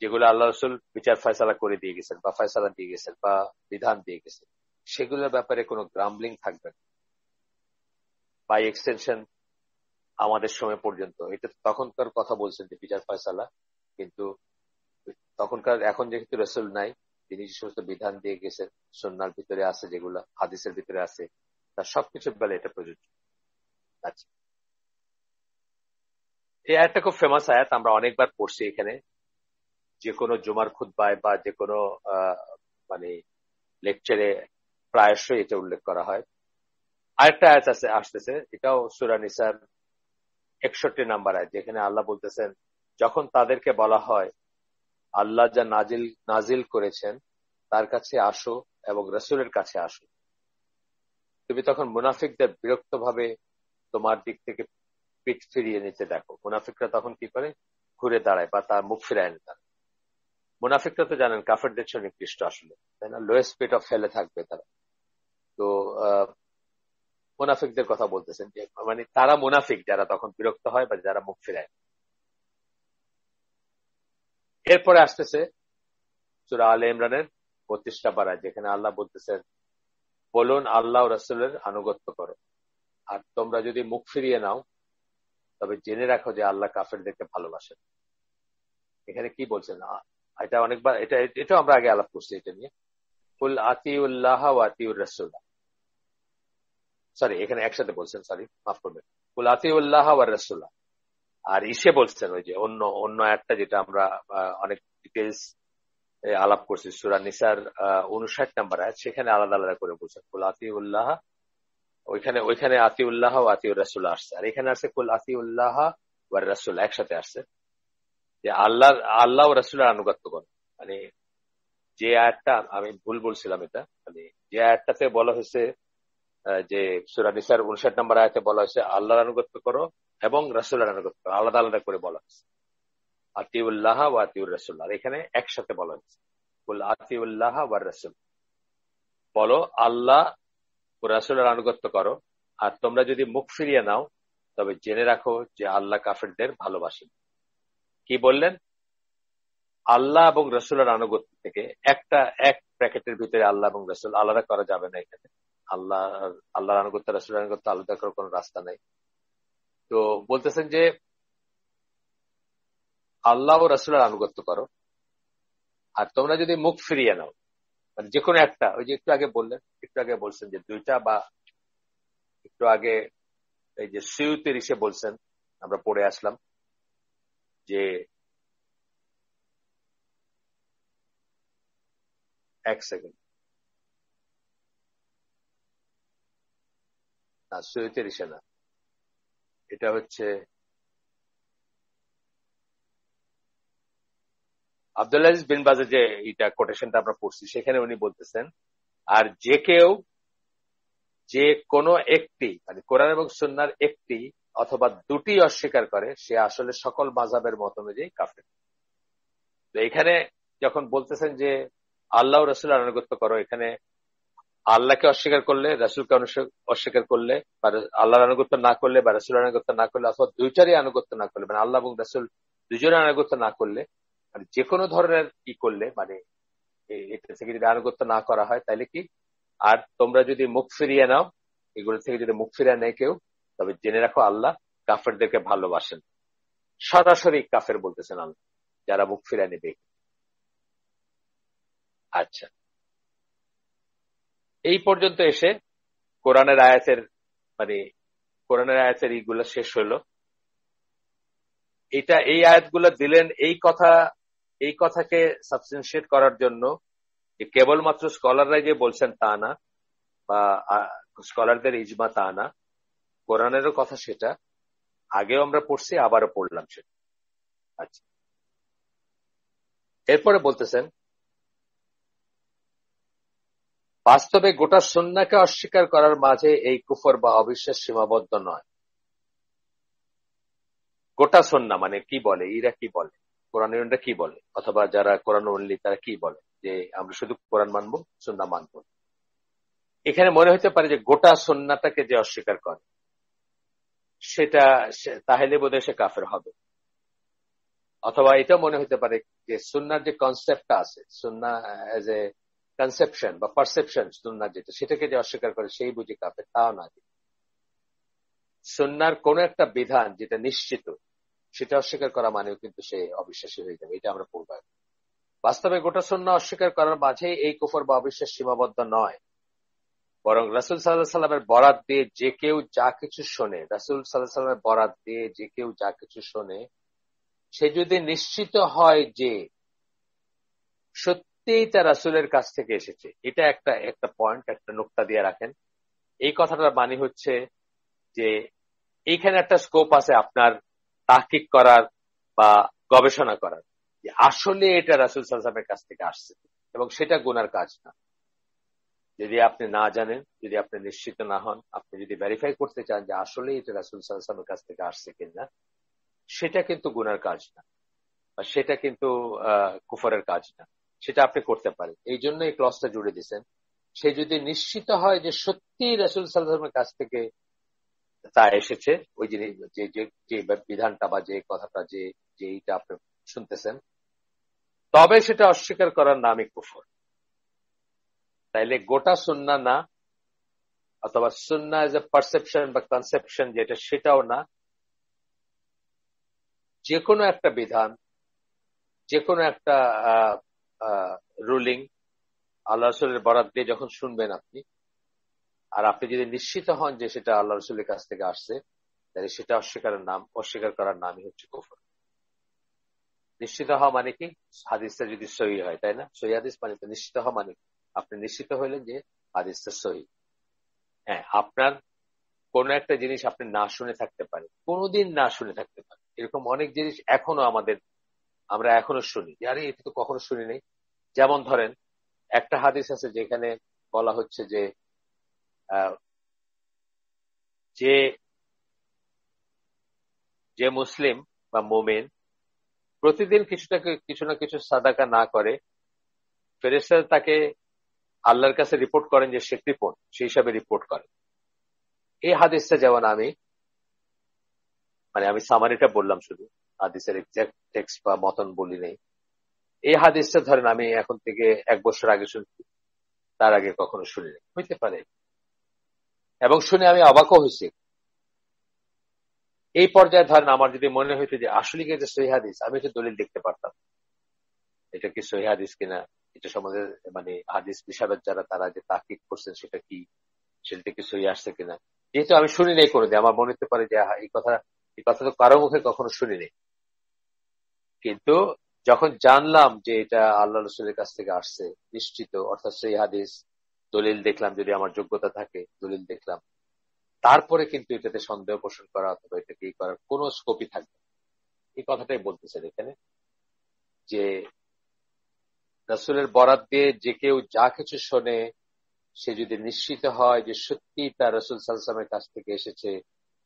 যেগুলো আল্লাহ রসুল বিচার ফয়সালা করে দিয়ে গেছেন বা ফয়সালা দিয়ে গেছেন বা বিধান দিয়ে গেছেন, সেগুলোর ব্যাপারে কোনো গ্রাম্বলিং থাকবে না। বাই এক্সটেনশন আমাদের সময় পর্যন্ত, এটা তখনকার কথা বলছেন যে বিচার ফয়সালা, কিন্তু তখনকার, এখন যেহেতু রসুল নাই, তিনি যে সমস্ত বিধান দিয়ে গেছেন সুন্নাহর ভিতরে আছে, যেগুলো হাদিসের ভিতরে আছে, তার সবকিছুর বেলা এটা প্রযোজ্য। আচ্ছা, এই আয়াতটা খুব ফেমাস আয়াত, আমরা অনেকবার পড়ছি এখানে, যে কোনো জুমার খুতবায় বা যে কোনো মানে লেকচারে প্রায়শই এটা উল্লেখ করা হয়। আরেকটা আয়াত আসতেছে, এটাও সূরা নিসার 61 নাম্বার আয়াত, যেখানে আল্লাহ বলতেছেন, যখন তাদেরকে বলা হয় আল্লাহ যা নাজিল করেছেন তার কাছে আসো এবং রাসূলের কাছে আসো, তুমি তখন মুনাফিকদের বিরক্ত ভাবে তোমার দিক থেকে পিঠ ফিরিয়ে নিতে দেখো। মুনাফিকরা তখন কি করে? ঘুরে দাঁড়ায় বা তার মুখ ফিরায় নেয়। মুনাফিকরা তো জানেন কাফেরদের চেয়ে নিকৃষ্ট আসলে, তাই না? লোয়েস্ট পিট অফ ফেলে থাকবে তারা। তো মুনাফিকদের কথা বলতেছেন, যে মানে তারা মুনাফিক যারা তখন বিরক্ত হয় বা যারা মুখ ফিরায়। এরপরে আসতেছে সূরা আলে ইমরানের 32 পারা, যেখানে আল্লাহ বলতেছেন, বলুন আল্লাহ ও রাসূলের আনুগত্য করো, আর তোমরা যদি মুখ ফিরিয়ে নাও তবে জেনে রাখো যে আল্লাহ কাফেরদেরকে ভালোবাসেন। এখানে কি বলছেন? এটা অনেকবার, এটা আমরা আগে আলাপ করছি এটা নিয়ে। কুল আতিউল্লাহ ওয়া আতিউর রাসূল, সরি এখানে একসাথে বলছেন, সরি মাফ করবেন, কুল আতিউল্লাহ ওয়া রাসূল। আর ইসে বলছেন ওই যে অন্য একটা, যেটা আমরা অনেক ডিটেইলস আলাপ করছি, সূরা নিসার 59 নাম্বার আয়াত, সেখানে আলাদা আলাদা করে বলছেন কুল আতিউল্লাহ। ওইখানে আতিউল্লাহ ওয়া আতিউর রাসূল আসছে, আর এখানে আসছে কুল আতিউল্লাহ ওয়া রাসূল, একসাথে আসছে, যে আল্লাহ ও রাসূলের আনুগত্য করো। মানে যে আয়াতটা, আমি ভুল বলছিলাম এটা, মানে যে আয়াতটাতে বলা হয়েছে, যে সূরা নিসার 59 নম্বর আয়াতে বলা হয়েছে আল্লাহর আনুগত্য করো এবং রাসূলের আনুগত্য করো, আলাদা আলাদা করে বলা হয়েছে আতিউল্লাহ ওয়া আতিউর রাসূল, আর এখানে একসাথে বলা হয়েছে কুল আতিউল্লাহ ওয়া রাসূল, বলো আল্লাহ ও রাসূলের আনুগত্য করো, আর তোমরা যদি মুখ ফিরিয়ে নাও তবে জেনে রাখো যে আল্লাহ কাফেরদের ভালোবাসেন। কি বললেন? আল্লাহ এবং রাসূলের আনুগত্য থেকে এক প্যাকেটের ভিতরে আল্লাহ এবং রাসূল আলাদা করা যাবে না। এখানে আল্লাহর আনুগত্য, রাসূলের আনুগত্য আলাদা করার কোনো রাস্তা নাই। তো বলতেছেন যে আল্লাহ ও রাসূলের আনুগত্য করো, আর তোমরা যদি মুখ ফিরিয়ে নাও, মানে যে কোনো একটা, ওই যে একটু আগে বলছেন যে দুইটা, বা একটু আগে এই যে সিউতের ইসে বলছেন, আমরা পড়ে আসলাম যে এক সেকেন্ড, না সিউতের ইসে না, এটা হচ্ছে আব্দুল আজিজ বিন বাজের যে এটা কোটেশনটা আমরা পড়ছি, সেখানে উনি বলতেছেন, আর যে কোনো একটি, মানে কোরআন এবং সুন্নাহর একটি অথবা দুটি অস্বীকার করে, সে আসলে সকল মাযহাবের মত অনুযায়ী কাফের। তো এখানে যখন বলতেছেন যে আল্লাহ ও রাসূলের আনুগত্য করো, এখানে আল্লাহকে অস্বীকার করলে, রাসূলকে অস্বীকার করলে, বা আল্লাহর আনুগত্য না করলে বা রাসূলের আনুগত্য না করলে, অথবা দুইটারই আনুগত্য না করলে, মানে আল্লাহ এবং রাসূল দুজনের আনুগত্য না করলে, মানে যে কোনো ধরনের কি করলে, মানে এটা থেকে যদি আনুগত্য না করা হয় তাহলে কি, আর তোমরা যদি মুখ ফিরিয়ে নাও, এগুলো থেকে যদি মুখ ফিরিয়ে নেয় কেউ, তবে জেনে রাখো আল্লাহ কাফেরদেরকে ভালোবাসেন। সরাসরি কাফের বলতেছেন আল্লাহ, যারা মুখ ফিরিয়ে নেবে। আচ্ছা, এই পর্যন্ত এসে কোরআনের আয়াতের, মানে কোরআনের আয়াতের এইগুলো শেষ হলো। এই আয়াতগুলো দিলেন এই কথাকে সাবস্টেন্সিয়েট করার জন্য যে কেবলমাত্র স্কলাররাই যে বলছেন তা না, বা স্কলারদের ইজমা তা না, কোরআনেরও কথা সেটা, আগেও আমরা পড়ছি, আবারও পড়লাম সেটা। আচ্ছা, এরপরে বলতেছেন, বাস্তবে গোটা সুন্নাহকে অস্বীকার করার মাঝে এই কুফর বা অবিশ্বাস সীমাবদ্ধ নয়। গোটা সুন্নাহ মানে কি বলে, এরা কি বলে, কোরআনীরা কি বলে, অথবা যারা কোরআন অনলি তারা কি বলে যে আমরা শুধু কোরআন মানবো, সুন্নাহ মানবো। এখানে মনে হতে পারে যে গোটা সুন্নাহটাকে যে অস্বীকার করে সেটা তাহলে বোধহয় সে কাফের হবে। অথবা এটা মনে হতে পারে যে সুন্নাহর যে কনসেপ্টটা আছে, সুন্নাহ এজ এ কনসেপশন বা পারসেপশন, সুন্নাহ যেটা সেটাকে যে অস্বীকার করে সেই বুঝি কাফের, তাও না। সুন্নাহর কোন একটা বিধান যেটা নিশ্চিত সেটা অস্বীকার করা মানেও কিন্তু সে অবিশ্বাসী হয়ে যাবে, এটা আমরা পড়ব। বাস্তবে গোটা সুন্নাহ অস্বীকার করার মাঝে এই কুফর বা অবিশ্বাস সীমাবদ্ধ নয়, বরং রাসূল সাল্লাল্লাহু আলাইহি সাল্লামের বরাত দিয়ে যে কেউ যা কিছু শোনে, রাসূল সাল্লাল্লাহু আলাইহি সাল্লামের বরাত দিয়ে যে কেউ যা কিছু শোনে, সে যদি নিশ্চিত হয় যে সত্যিই তা রাসূলের কাছ থেকে এসেছে, এটা একটা একটা পয়েন্ট, একটা নোক্তা দিয়ে রাখেন। এই কথাটার মানে হচ্ছে যে এইখানে একটা স্কোপ আছে আপনার তাহকিক করার বা গবেষণা করার, যে আসলে এটা রাসূল সাল্লাল্লাহু আলাইহি ওয়াসাল্লামের কাছ থেকে আসছে, এবং সেটা গুনার কাজ না। যদি আপনি না জানেন, যদি আপনি নিশ্চিত না হন, আপনি যদি ভেরিফাই করতে চান যে আসলে এটা রাসূল সাল্লাল্লাহু আলাইহি ওয়াসাল্লামের কাছ থেকে আসছে কিনা, সেটা কিন্তু গুনার কাজ না, বা সেটা কিন্তু কুফরের কাজ না, সেটা আপনি করতে পারেন। এই জন্য এই ক্লসটা জুড়ে দিয়েছেন। সে যদি নিশ্চিত হয় যে সত্যি রাসূল সাল্লাল্লাহু আলাইহি ওয়াসাল্লামের কাছ থেকে তা এসেছে, ওই জিনিস যে যে যে বিধানটা বা যে কথাটা যে যেইটা আপনি শুনতেছেন, তবে সেটা অস্বীকার করার নামই কুফর। তাইলে গোটা সুন্নাহ না, অথবা সুন্নাহ এজ এ পারসেপশন বা কনসেপশন যেটা, সেটাও না। যে কোনো একটা বিধান, যে কোনো একটা রুলিং আল্লাহ রসুলের বরাত দিয়ে যখন শুনবেন আপনি, আর আপনি যদি নিশ্চিত হন যে সেটা আল্লাহ রসুলের কাছ থেকে আসছে, তাহলে সেটা অস্বীকার করার নামই হচ্ছে কুফর। নিশ্চিত হওয়া মানে কি? হাদিসটা যদি সহি হয়, তাই না? সহি হাদিস মানে তো নিশ্চিত হওয়া, মানে আপনি নিশ্চিত হইলেন যে হাদিসটা সহি। হ্যাঁ, আপনার কোন একটা জিনিস আপনি না শুনে থাকতে পারেন, কোনোদিন না শুনে থাকতে পারেন, এরকম অনেক জিনিস এখনো আমরা এখনো শুনি, আরে এটা তো কখনো শুনি নাই। যেমন ধরেন, একটা হাদিস আছে যেখানে বলা হচ্ছে যে আহ, যে যে মুসলিম বা মুমিন প্রতিদিন কিছু না কিছু সাদাকা না করে, ফেরেশতারা তাকে আল্লাহর কাছে রিপোর্ট করেন যে সে কৃপণ, সেই হিসাবে রিপোর্ট করেন। এই হাদিসটা যেমন আমি সামারিটা বললাম, শুধু হাদিসের এক্সাক্ট টেক্সট বা মতন বলি নেই। এই হাদিসটা ধরেন আমি এখন থেকে 1 বছর আগে শুনছি, তার আগে কখনো শুনিনি, হইতে পারে, এবং শুনে আমি অবাকও হয়েছি। এই পর্যায়ে ধরেন আমার যদি মনে হইতো যে আসলে কি এটা সহিহ হাদিস, আমি একটু দলিল দেখতে পারতাম, এটা কি সহিহ হাদিস কিনা, এটা সম্বন্ধে হাদিস বিশারদ যারা তারা যে তাহকিক করছেন সেটা কি, সেটা কি সহিহ আসছে কিনা। যেহেতু আমি শুনি নাই কোনোদিন, আমার মনে হতে পারে যে এই কথা তো কারো মুখে কখনো শুনিনি। কিন্তু যখন জানলাম যে এটা আল্লাহ রসুলের কাছ থেকে আসছে নিশ্চিত, অর্থাৎ সেই হাদিস, দলিল দেখলাম, যদি আমার যোগ্যতা থাকে দলিল দেখলাম, তারপরে কিন্তু এটাতে সন্দেহ পোষণ করা অথবা এটাকে করার কোনো স্কোপই থাকবে। এই কথাটাই বলতেছেন এখানে, যে রাসূলের বরাত দিয়ে যে কেউ যা কিছু শোনে, সে যদি নিশ্চিত হয় যে সত্যি তার রাসূল সাল্লাল্লাহু আলাইহি ওয়াসাল্লামের কাছ থেকে এসেছে,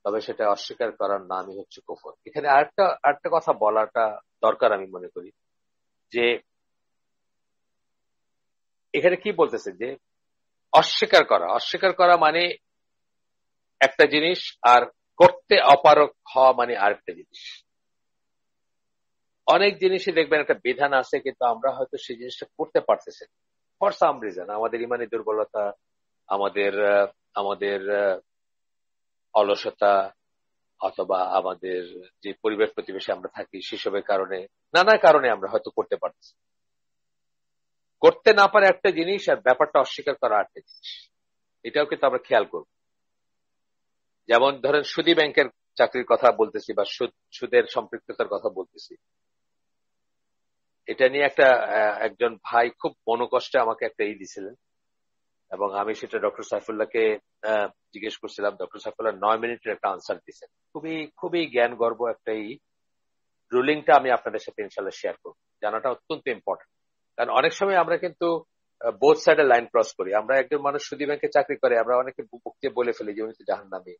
তবে সেটা অস্বীকার করার নামই হচ্ছে কুফর। এখানে আরেকটা কথা বলাটা দরকার আমি মনে করি, যে এখানে কি বলতেছে যে অস্বীকার করা মানে একটা জিনিস, আর করতে অপারগ হওয়া মানে আরেকটা জিনিস। অনেক জিনিসই দেখবেন একটা বিধান আছে, কিন্তু আমরা হয়তো সেই জিনিসটা করতে পারতেছি ফর সাম রিজন, আমাদের ইমানি দুর্বলতা, আমাদের আমাদের অলসতা, অথবা আমাদের যে পরিবেশ প্রতিবেশে আমরা থাকি সেসবের কারণে, নানা কারণে আমরা হয়তো করতে পারতেছি। করতে না পারে একটা জিনিস, আর ব্যাপারটা অস্বীকার করা আরেকটা জিনিস। এটাও কিন্তু আমরা খেয়াল করব। যেমন ধরেন সুদী ব্যাংকের চাকরির কথা বলতেছি, বা সুদের সম্পৃক্ততার কথা বলতেছি। এটা নিয়ে একজন ভাই খুব মনোকষ্টে আমাকে একটা দিছিলেন, এবং আমি সেটা ডক্টর সাইফুল্লাহকে জিজ্ঞেস করছিলাম। ডক্টর সাইফুল্লাহ 9 মিনিটের একটা আনসার দিচ্ছেন, খুবই খুবই জ্ঞান গর্ব একটা রুলিংটা আমি আপনাদের সাথে ইনশাল্লাহ শেয়ার করবো। জানাটা অত্যন্ত ইম্পর্টেন্ট, কারণ অনেক সময় আমরা কিন্তু বোথ সাইডে লাইন ক্রস করি। আমরা একজন মানুষ সুদী ব্যাংকে চাকরি করে, আমরা অনেকে বুক দিয়ে বলে ফেলি যে উনি তো জাহান্নামী,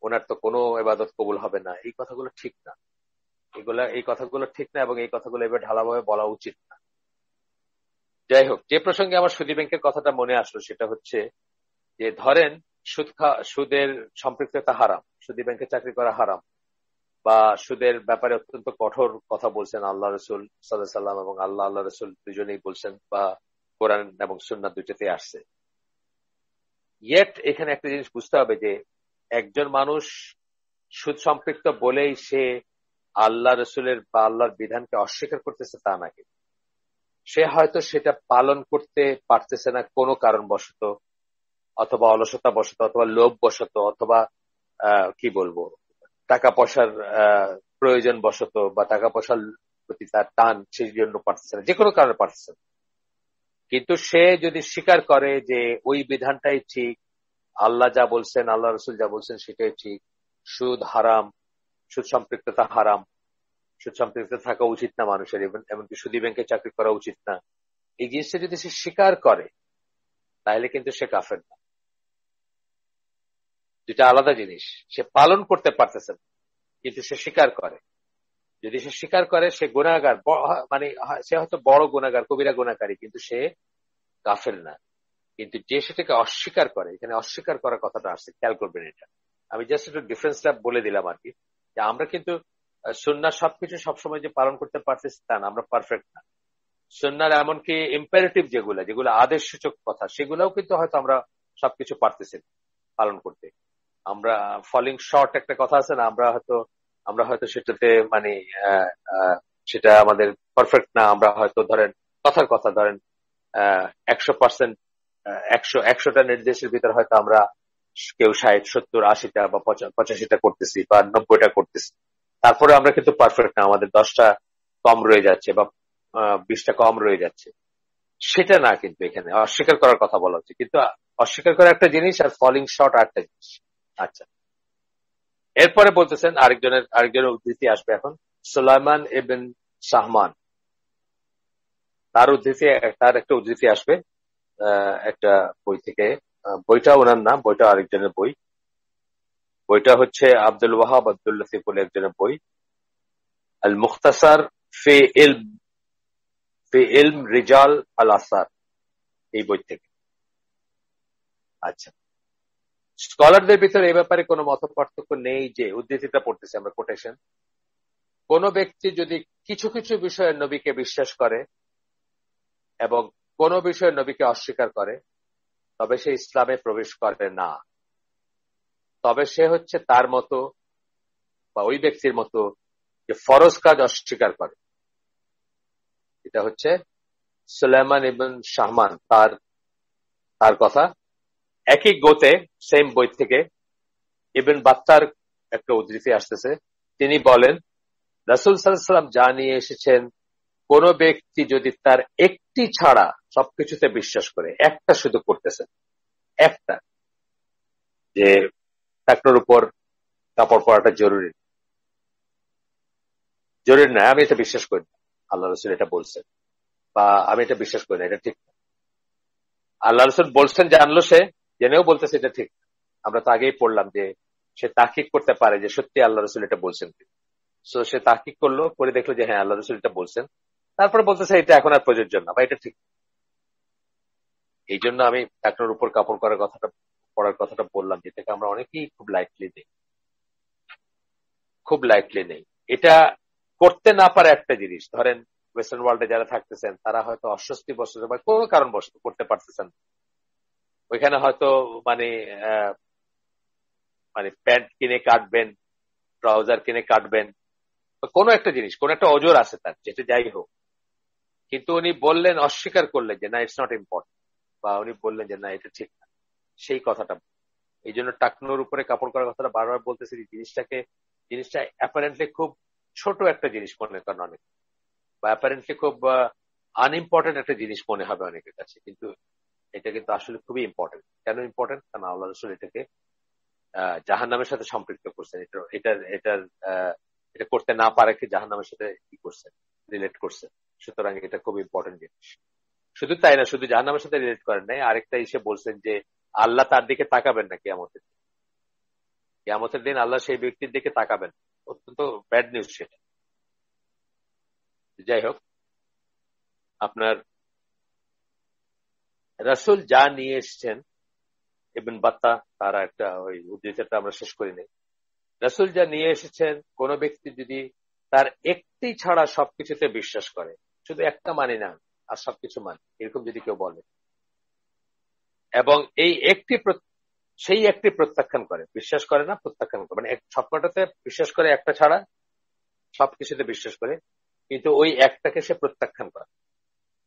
ওনার তো কোনো ইবাদত কবুল হবে না। এই কথাগুলো ঠিক না। এই কথাগুলো ঠিক না, এবং এই কথাগুলো এবার ঢালাভাবে বলা উচিত না। যাই হোক, যে প্রসঙ্গে আমার সুদী ব্যাংকের কথাটা মনে আসলো সেটা হচ্ছে যে ধরেন সুদের সম্পৃক্ততা হারাম, সুদী ব্যাংকে চাকরি করা হারাম, বা সুদের ব্যাপারে অত্যন্ত কঠোর কথা বলছেন আল্লাহ রসুল সাল্লাল্লাহু আলাইহি সাল্লাম, এবং আল্লাহ রসুল দুজনেই বলছেন, বা কোরআন এবং সুন্নাহ দুইটাতে আসছে। ইয়েট এখানে একটা জিনিস বুঝতে হবে যে একজন মানুষ সুদ সম্পৃক্ত বলেই সে আল্লাহ রসুলের বা আল্লাহর বিধানকে অস্বীকার করতেছে তা নাকি। সে হয়তো সেটা পালন করতে পারতেছে না কোনো কারণবশত, অথবা অলসতা বশত, অথবা লোভ বশত, অথবা কি বলবো, টাকা পয়সার প্রয়োজন বশত, বা টাকা পয়সার প্রতি তার টান, সেই জন্য পারতেছে না, যে কোনো কারণে পারতেছে না। কিন্তু সে যদি স্বীকার করে যে ওই বিধানটাই ঠিক, আল্লাহ যা বলছেন, আল্লাহ রসুল যা বলছেন সেটাই ঠিক, সুদ হারাম, সুদ সম্পৃক্ততা হারাম, সুদ সম্পৃক্ত থাকা উচিত না মানুষের, এমনকি সুদী ব্যাংকে চাকরি করা উচিত না, এই জিনিসটা যদি সে স্বীকার করে তাহলে কিন্তু সে কাফের না। দুটা আলাদা জিনিস। সে পালন করতে পারতেছে না কিন্তু সে স্বীকার করে। যদি সে স্বীকার করে সে গুনাহগার, মানে সে হয়তো বড় গুনাহগার, কবিরা গুনাহগারী, কিন্তু সে কাফের না। কিন্তু যে সেটাকে অস্বীকার করে, এখানে অস্বীকার করার কথাটা আসছে, খেয়াল করবেন এটা। আমি জাস্ট একটু ডিফারেন্সটা বলে দিলাম আর কি, যে আমরা কিন্তু সুন্নাহ সবকিছু সবসময় যে পালন করতে পারতেছি তা না, আমরা পারফেক্ট না। সুন্নাহর এমনকি ইম্পারেটিভ যেগুলো আদেশ সূচক কথা, সেগুলোও কিন্তু হয়তো আমরা সবকিছু পারতেছি না পালন করতে। আমরা ফলিং শর্ট একটা কথা আছে না, আমরা হয়তো সেটাতে মানে আহ, আহ, সেটা আমাদের পারফেক্ট না। আমরা হয়তো ধরেন কথার কথা ধরেন 100%, 100টা নির্দেশের ভিতর হয়তো আমরা কেউ 60, 70, 80টা বা 85টা করতেছি, বা 90টা করতেছি। তারপরে আমরা কিন্তু পারফেক্ট না, আমাদের 10টা কম রয়ে যাচ্ছে, বা 20টা কম রয়ে যাচ্ছে। সেটা না, কিন্তু এখানে অস্বীকার করার কথা বলা হচ্ছে। কিন্তু অস্বীকার করা একটা জিনিস, আর ফলিং শর্ট আরেকটা জিনিস। আচ্ছা, এরপরে বলতেছেন আরেকজনের উদ্ধৃতি আসবে এখন। সুলাইমান ইবন শাহমান, তার একটা উদ্ধৃতি আসবে একটা বই থেকে। বইটা ওনার নাম, বইটা আরেকজনের বই। বইটা হচ্ছে আব্দুল ওয়াহাব আব্দুল লতিফ বলে একজনের বই, আল মুখতাসার ফি ইলম রিজাল আল আসার, এই বই থেকে। আচ্ছা, স্কলারদের ভিতরে এই ব্যাপারে কোনো মত পার্থক্য নেই যে, উদ্ধৃতিটা পড়তেছি আমরা, কোটেশন, কোন ব্যক্তি যদি কিছু কিছু বিষয়ে নবীকে বিশ্বাস করে এবং কোন বিষয়ে নবীকে অস্বীকার করে, তবে সে ইসলামে প্রবেশ করে না। তবে সে হচ্ছে তার মতো, বা ওই ব্যক্তির মতো যে ফরজ কাজ অস্বীকার করে। এটা হচ্ছে সুলাইমান ইবন শাহমান তার কথা। একই গোতে, সেম বই থেকে ইবন বাত্তার একটা উদ্ধৃতি আসতেছে। তিনি বলেন, রাসূল সাল্লাল্লাহু আলাইহি ওয়াসাল্লাম যা নিয়ে এসেছেন, কোন ব্যক্তি যদি তার একটি ছাড়া সবকিছুতে বিশ্বাস করে, একটা শুধু করতেছেন, একটা, যে টাকনোর উপর কাপড় পরাটা জরুরি না, আমি এটা বিশ্বাস করি না, আল্লাহ রসুল এটা বলছেন, বা আমি এটা বিশ্বাস করি না, এটা ঠিক না। আল্লাহ রসুল বলছেন জানলো সে, জেনেও বলতেছে এটা ঠিক না। আমরা তো আগেই পড়লাম যে সে তাহকিক করতে পারে যে সত্যি আল্লাহ রসুল এটা বলছেন। সো সে তাহকিক করলো, করে দেখলো যে হ্যাঁ আল্লাহ রসুল এটা বলছেন, তারপরে বলতেছে এটা এখন আর প্রযোজ্য না, বা এটা ঠিক। এই জন্য আমি টাকনোর উপর কাপড় পরার কথাটা বললাম, যেটাকে আমরা অনেকেই খুব লাইটলি নেই। এটা করতে না পারে একটা জিনিস, ধরেন ওয়েস্টার্ন ওয়ার্ল্ডে যারা থাকতেছেন তারা হয়তো অস্বস্তি বশত বা কোনো কারণ বশত করতে পারতেছেন, ওইখানে হয়তো মানে মানে প্যান্ট কিনে কাটবেন, ট্রাউজার কিনে কাটবেন, কোনো একটা জিনিস, কোন একটা ওজোর আছে তার, যেটা যাই হোক, কিন্তু উনি বললেন, অস্বীকার করলেন যে না, ইটস নট ইম্পর্টেন্ট, বা উনি বললেন যে না এটা ঠিক না, সেই কথাটা। এই জন্য টাকনোর উপরে কাপড় করার কথাটা বারবার বলতেছি। জিনিসটা অ্যাপারেন্টলি খুব ছোট একটা জিনিস মনে করেন অনেক, বা অ্যাপারেন্টলি খুব আনইম্পর্টেন্ট একটা জিনিস মনে হবে অনেকের কাছে, কিন্তু এটা কিন্তু আসলে খুবই ইম্পর্টেন্ট। কেন ইম্পর্টেন্ট? কারণ আল্লাহ রসুল এটাকে জাহান্নামের সাথে সম্পৃক্ত করছেন, এটা করতে না পারে কি জাহান্নামের সাথে কি করছেন, রিলেট করছেন। সুতরাং এটা খুব ইম্পর্টেন্ট জিনিস। শুধু তাই না, শুধু জাহান্নামের সাথে রিলেট করেন নাই, আরেকটা এসে বলছেন যে আল্লাহ তার দিকে তাকাবেন না কিয়ামতের দিন। কিয়ামতের দিন আল্লাহ সেই ব্যক্তির দিকে তাকাবেন। অত্যন্ত ব্যাড নিউজ সেটা। যাই হোক, আপনার রাসূল যা নিয়ে এসেছেন, ইবন বাত্তা তারা একটা ওই উদ্ধৃতিটা আমরা শেষ করিনি। রাসূল যা নিয়ে এসেছেন, কোন ব্যক্তি যদি তার একটি ছাড়া সবকিছুতে বিশ্বাস করে, শুধু একটা মানি না আর সবকিছু মানি, এরকম যদি কেউ বলে, এবং সেই একটি প্রত্যাখ্যান করে, বিশ্বাস করে না প্রত্যাখ্যান করে, মানে সবকটাতে বিশ্বাস করে, একটা ছাড়া সবকিছুতে বিশ্বাস করে, কিন্তু ওই একটাকে সে প্রত্যাখ্যান করে,